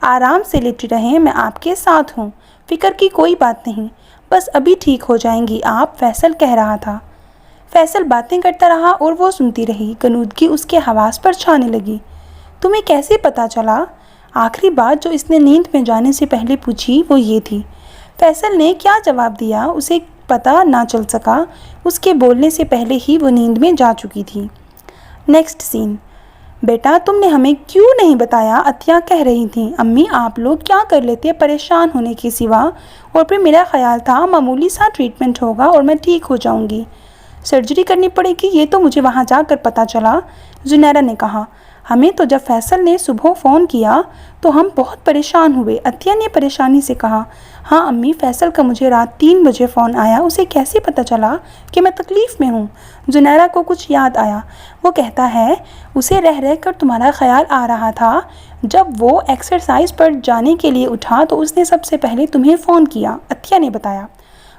Speaker 1: آرام سے لیٹی رہیں، میں آپ کے ساتھ ہوں، فکر کی کوئی بات نہیں، بس ابھی ٹھیک ہو جائیں گی آپ، فیصل کہہ رہا تھا۔ فیصل باتیں کرتا رہا اور وہ سنتی رہی۔ غنودگی اس کے حواس پر چھانے لگی۔ تمہیں کیسے پتہ چلا؟ آخری بات جو اس نے نیند میں جانے سے پہلے پوچھی وہ یہ تھی۔ فیصل نے کیا جواب دیا اسے پتہ نہ چل سکا، اس کے بولنے سے پہلے ہی وہ نیند میں جا چکی تھی۔ نیکسٹ سین۔ بیٹا تم نے ہمیں کیوں نہیں بتایا؟ عطیہ کہہ رہی تھیں۔ امی آپ لوگ کیا کر لیتے پریشان ہونے کے سوا، اور پھر میرا خیال تھا معمولی سا ٹریٹمنٹ ہوگا اور میں ٹھیک ہو جاؤں گی، سرجری کرنی پڑے گی یہ تو مجھے وہاں جا کر پتہ چلا، زنیرہ نے کہا۔ ہمیں تو جب فیصل نے صبح فون کیا تو ہم بہت پریشان ہوئے، عطیہ نے پریشانی سے کہا۔ ہاں امی، فیصل کا مجھے رات 3 بجے فون آیا، اسے کیسے پتہ چلا کہ میں تکلیف میں ہوں؟ زنیرہ کو کچھ یاد آیا۔ وہ کہتا ہے اسے رہ رہ کر تمہارا خیال آ رہا تھا، جب وہ ایکسرسائز پر جانے کے لیے اٹھا تو اس نے سب سے پہلے تمہیں فون کیا، عطیہ نے بتایا۔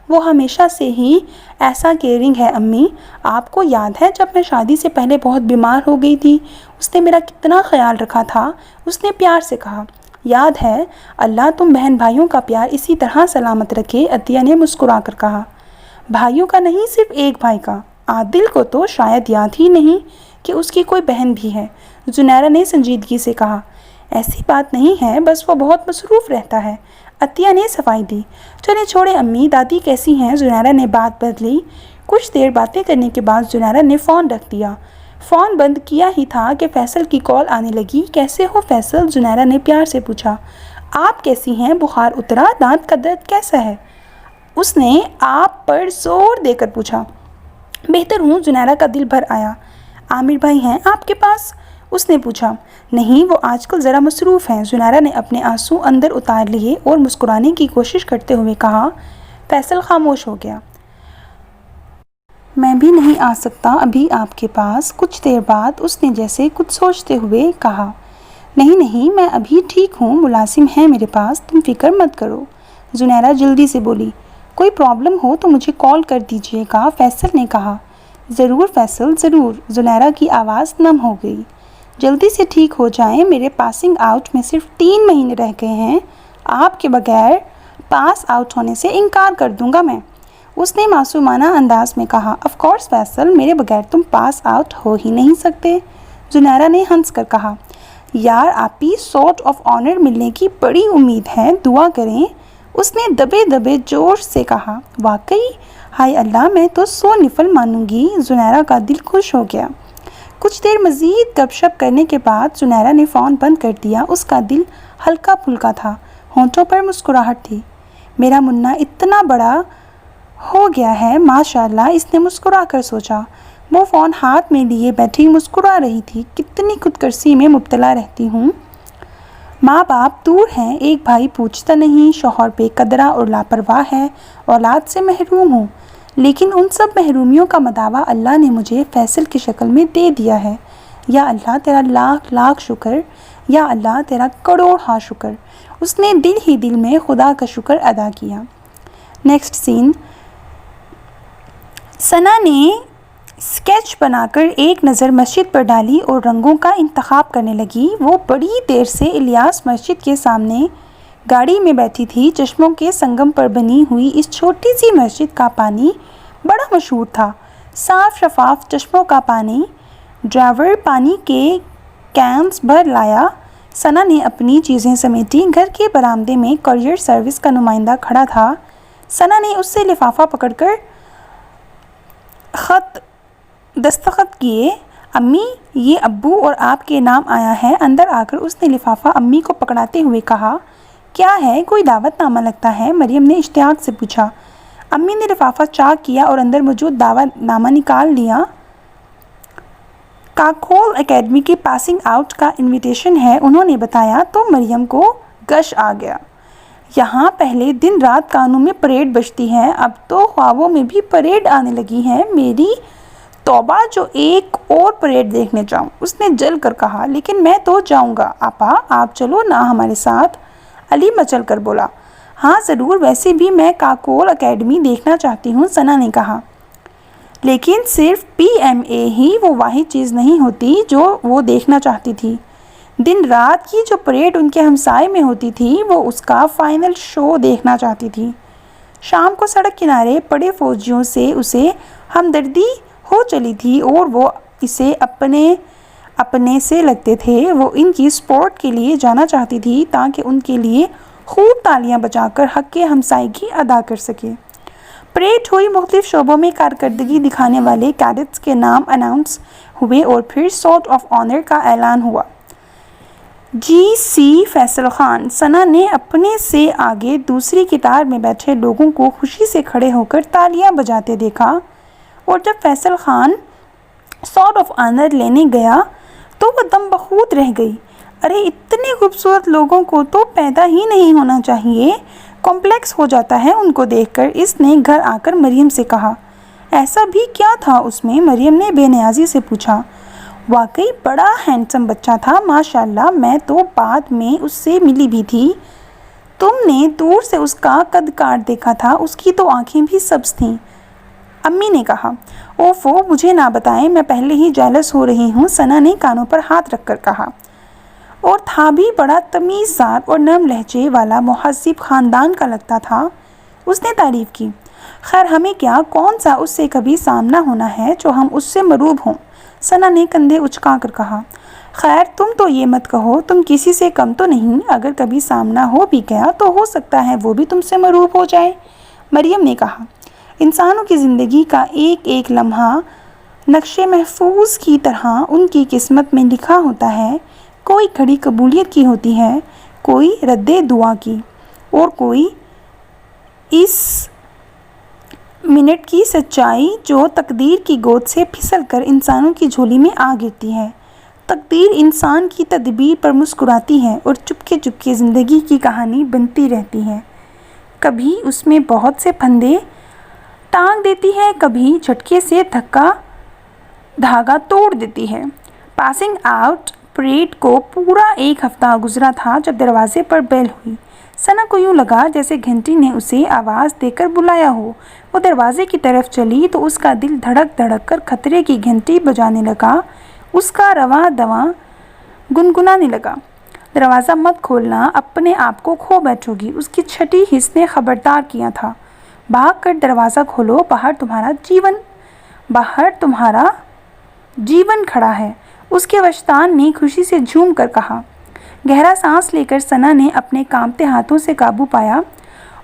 Speaker 1: وہ ہمیشہ سے ہی ایسا کیئرنگ ہے امی، آپ کو یاد ہے جب میں شادی سے پہلے بہت بیمار ہو گئی تھی اس نے میرا کتنا خیال رکھا تھا، اس نے پیار سے کہا۔ یاد ہے، اللہ تم بہن بھائیوں کا پیار اسی طرح سلامت رکھے، عطیہ نے مسکرا کر کہا۔ بھائیوں کا نہیں، صرف ایک بھائی کا، عادل کو تو شاید یاد ہی نہیں کہ اس کی کوئی بہن بھی ہے، زنیرہ نے سنجیدگی سے کہا۔ ایسی بات نہیں ہے، بس وہ بہت مصروف رہتا ہے، عطیہ نے صفائی دی۔ چلے چھوڑے امی، دادی کیسی ہیں؟ زنیرہ نے بات بدلی۔ کچھ دیر باتیں کرنے کے بعد زنیرہ نے فون رکھ دیا۔ فون بند کیا ہی تھا کہ فیصل کی کال آنے لگی۔ کیسے ہو فیصل؟ زنیرہ نے پیار سے پوچھا۔ آپ کیسی ہیں؟ بخار اترا؟ دانت کا درد کیسا ہے؟ اس نے آپ پر زور دے کر پوچھا۔ بہتر ہوں، زنیرہ کا دل بھر آیا۔ عامر بھائی ہیں آپ کے پاس؟ اس نے پوچھا۔ نہیں، وہ آج کل ذرا مصروف ہیں، زنیرہ نے اپنے آنسو اندر اتار لیے اور مسکرانے کی کوشش کرتے ہوئے کہا۔ فیصل خاموش ہو گیا۔ میں بھی نہیں آ سکتا ابھی آپ کے پاس، کچھ دیر بعد اس نے جیسے کچھ سوچتے ہوئے کہا۔ نہیں نہیں، میں ابھی ٹھیک ہوں، ملازم ہیں میرے پاس، تم فکر مت کرو، زنیرہ جلدی سے بولی۔ کوئی پرابلم ہو تو مجھے کال کر دیجیے گا، فیصل نے کہا۔ ضرور فیصل، ضرور، زنیرہ کی آواز نم ہو گئی۔ جلدی سے ٹھیک ہو جائیں، میرے پاسنگ آؤٹ میں صرف 3 مہینے رہ گئے ہیں، آپ کے بغیر پاس آؤٹ ہونے سے انکار کر دوں گا میں، اس نے معصومانہ انداز میں کہا۔ آف کورس فیصل، میرے بغیر تم پاس آؤٹ ہو ہی نہیں سکتے، زنیرہ نے ہنس کر کہا۔ یار آپی، سارٹ آف آنر ملنے کی بڑی امید ہے، دعا کریں، اس نے دبے دبے جوش سے کہا۔ واقعی؟ ہائے اللہ، میں تو 100 نفل مانوں گی، زنیرہ کا دل خوش ہو گیا۔ کچھ دیر مزید گپ شپ کرنے کے بعد زنیرہ نے فون بند کر دیا۔ اس کا دل ہلکا پھلکا تھا، ہونٹوں پر مسکراہٹ تھی۔ میرا منا اتنا بڑا ہو گیا ہے، ماشاءاللہ، اس نے مسکرا کر سوچا۔ وہ فون ہاتھ میں لیے بیٹھی مسکرا رہی تھی۔ کتنی خود غرضی میں مبتلا رہتی ہوں، ماں باپ دور ہیں، ایک بھائی پوچھتا نہیں، شوہر بے قدرہ اور لاپرواہ ہے، اولاد سے محروم ہوں، لیکن ان سب محرومیوں کا مداوع اللہ نے مجھے فیصل کی شکل میں دے دیا ہے۔ یا اللہ تیرا لاکھ لاکھ شکر، یا اللہ تیرا کروڑ ہا شکر، اس نے دل ہی دل میں خدا کا شکر ادا کیا۔ نیکسٹ سین۔ ثنا نے اسکیچ بنا کر ایک نظر مسجد پر ڈالی اور رنگوں کا انتخاب کرنے لگی۔ وہ بڑی دیر سے الیاس مسجد کے سامنے گاڑی میں بیٹھی تھی۔ چشموں کے سنگم پر بنی ہوئی اس چھوٹی سی مسجد کا پانی بڑا مشہور تھا، صاف شفاف چشموں کا پانی۔ ڈرائیور پانی کے کینز بھر لایا۔ ثنا نے اپنی چیزیں سمیٹی۔ گھر کے برآمدے میں کوریئر سروس کا نمائندہ کھڑا تھا۔ ثنا نے اس سے لفافہ پکڑ کر خط دستخط کیے۔ امی، یہ ابو اور آپ کے نام آیا ہے۔ اندر آ کر اس نے لفافہ امی کو پکڑاتے ہوئے کہا۔ کیا ہے، کوئی دعوت نامہ لگتا ہے؟ مریم نے اشتیاق سے پوچھا۔ امی نے لفافہ چاک کیا اور اندر موجود دعوت نامہ نکال لیا۔ کاکول اکیڈمی کی پاسنگ آؤٹ کا انویٹیشن ہے، انہوں نے بتایا تو مریم کو گش آ گیا۔ یہاں پہلے دن رات کانوں میں پریڈ بجتی ہے، اب تو خوابوں میں بھی پریڈ آنے لگی ہے۔ میری توبہ جو ایک اور پریڈ دیکھنے جاؤں، اس نے جل کر کہا۔ لیکن میں تو جاؤں گا آپا، آپ چلو نا ہمارے ساتھ، علی مچل کر بولا۔ ہاں ضرور، ویسے بھی میں کاکول اکیڈمی دیکھنا چاہتی ہوں، ثنا نے کہا۔ لیکن صرف پی ایم اے ہی وہ واحد چیز نہیں ہوتی جو وہ دیکھنا چاہتی تھی۔ دن رات کی جو پریڈ ان کے ہمسائے میں ہوتی تھی، وہ اس کا فائنل شو دیکھنا چاہتی تھی۔ شام کو سڑک کنارے پڑے فوجیوں سے اسے ہمدردی ہو چلی تھی اور وہ اسے اپنے سے لگتے تھے۔ وہ ان کی سپورٹ کے لیے جانا چاہتی تھی تاکہ ان کے لیے خوب تالیاں بجا کر حق ہمسائیگی ادا کر سکے۔ پریڈ ہوئی، مختلف شعبوں میں کارکردگی دکھانے والے کیڈٹس کے نام اناؤنس ہوئے اور پھر سارٹ آف آنر کا اعلان ہوا۔ جی سی فیصل خان، ثنا نے اپنے سے آگے دوسری قطار میں بیٹھے لوگوں کو خوشی سے کھڑے ہو کر تالیاں بجاتے دیکھا، اور جب Faisal Khan sort of honour لینے گیا تو وہ دم بخود رہ گئی۔ ارے اتنے خوبصورت لوگوں کو تو پیدا ہی نہیں ہونا چاہیے، کمپلیکس ہو جاتا ہے ان کو دیکھ کر، اس نے گھر آ کر مریم سے کہا۔ ایسا بھی کیا تھا اس میں؟ مریم نے بے نیازی سے پوچھا۔ واقعی بڑا ہینڈسم بچہ تھا، ماشاءاللہ، میں تو بعد میں اس سے ملی بھی تھی۔ تم نے دور سے اس کا قد کاٹ دیکھا تھا، اس کی تو آنکھیں بھی سبز تھیں، امی نے کہا۔ اوفو، مجھے نہ بتائیں، میں پہلے ہی جیلس ہو رہی ہوں، ثنا نے کانوں پر ہاتھ رکھ کر کہا۔ اور تھا بھی بڑا تمیزدار اور نرم لہجے والا، مہذب خاندان کا لگتا تھا، اس نے تعریف کی۔ خیر ہمیں کیا، کون سا اس سے کبھی سامنا ہونا ہے جو ہم اس سے مروب ہوں، ثنا نے کندھے اچکا کر کہا۔ خیر تم تو یہ مت کہو، تم کسی سے کم تو نہیں، اگر کبھی سامنا ہو بھی گیا تو ہو سکتا ہے وہ بھی تم سے مروب ہو جائے، مریم نے کہا۔ انسانوں کی زندگی کا ایک ایک لمحہ نقشے محفوظ کی طرح ان کی قسمت میں لکھا ہوتا ہے، کوئی گھڑی قبولیت کی ہوتی ہے، کوئی رد دعا کی، اور کوئی اس منٹ کی سچائی جو تقدیر کی گود سے پھسل کر انسانوں کی جھولی میں آ گرتی ہے۔ تقدیر انسان کی تدبیر پر مسکراتی ہے اور چپکے چپکے زندگی کی کہانی بنتی رہتی ہے، کبھی اس میں بہت سے پھندے ٹانگ دیتی ہے، کبھی جھٹکے سے دھاگا توڑ دیتی ہے۔ پاسنگ آؤٹ پریڈ کو پورا ایک ہفتہ گزرا تھا جب دروازے پر بیل ہوئی۔ ثنا کو یوں لگا جیسے گھنٹی نے اسے آواز دے کر بلایا ہو۔ وہ دروازے کی طرف چلی تو اس کا دل دھڑک دھڑک کر خطرے کی گھنٹی بجانے لگا، اس کا رواں دواں گنگنانے لگا۔ دروازہ مت کھولنا، اپنے آپ کو کھو بیٹھو گی، اس کی چھٹی حس نے خبردار کیا تھا۔ بھاگ کر دروازہ کھولو، باہر تمہارا جیون کھڑا ہے، اس کے وجدان نے خوشی سے جھوم کر کہا۔ گہرا سانس لے کر ثنا نے اپنے کانپتے ہاتھوں سے قابو پایا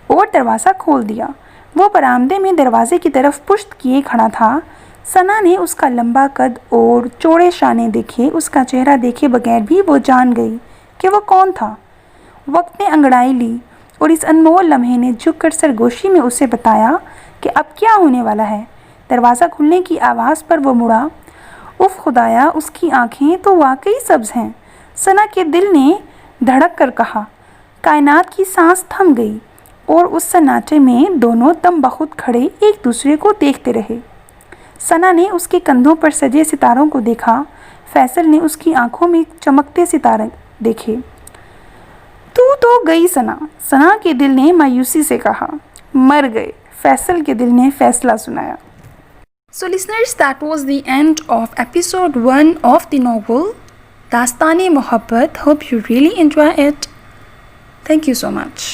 Speaker 1: اور دروازہ کھول دیا۔ وہ برآمدے میں دروازے کی طرف پشت کیے کھڑا تھا۔ ثنا نے اس کا لمبا قد اور چوڑے شانے دیکھے، اس کا چہرہ دیکھے بغیر بھی وہ جان گئی کہ وہ کون تھا۔ وقت نے انگڑائی لی اور اس انمول لمحے نے جھک کر سرگوشی میں اسے بتایا کہ اب کیا ہونے والا ہے۔ دروازہ کھلنے کی آواز پر وہ مڑا۔ اف خدایا، اس کی آنکھیں تو واقعی سبز ہیں، ثنا کے دل نے دھڑک کر کہا۔ کائنات کی سانس تھم گئی اور اس سناٹے میں دونوں دم بخود کھڑے ایک دوسرے کو دیکھتے رہے۔ ثنا نے اس کے کندھوں پر سجے ستاروں کو دیکھا، فیصل نے اس کی آنکھوں میں چمکتے ستارے دیکھے۔ تو گئی ثنا کے دل نے مایوسی سے کہا۔ مر گئے، فیصل کے دل نے فیصلہ سنایا۔ So listeners, that was the end of episode 1 of the novel Dastane Mohabbat. Hope you really enjoy it. Thank you so much.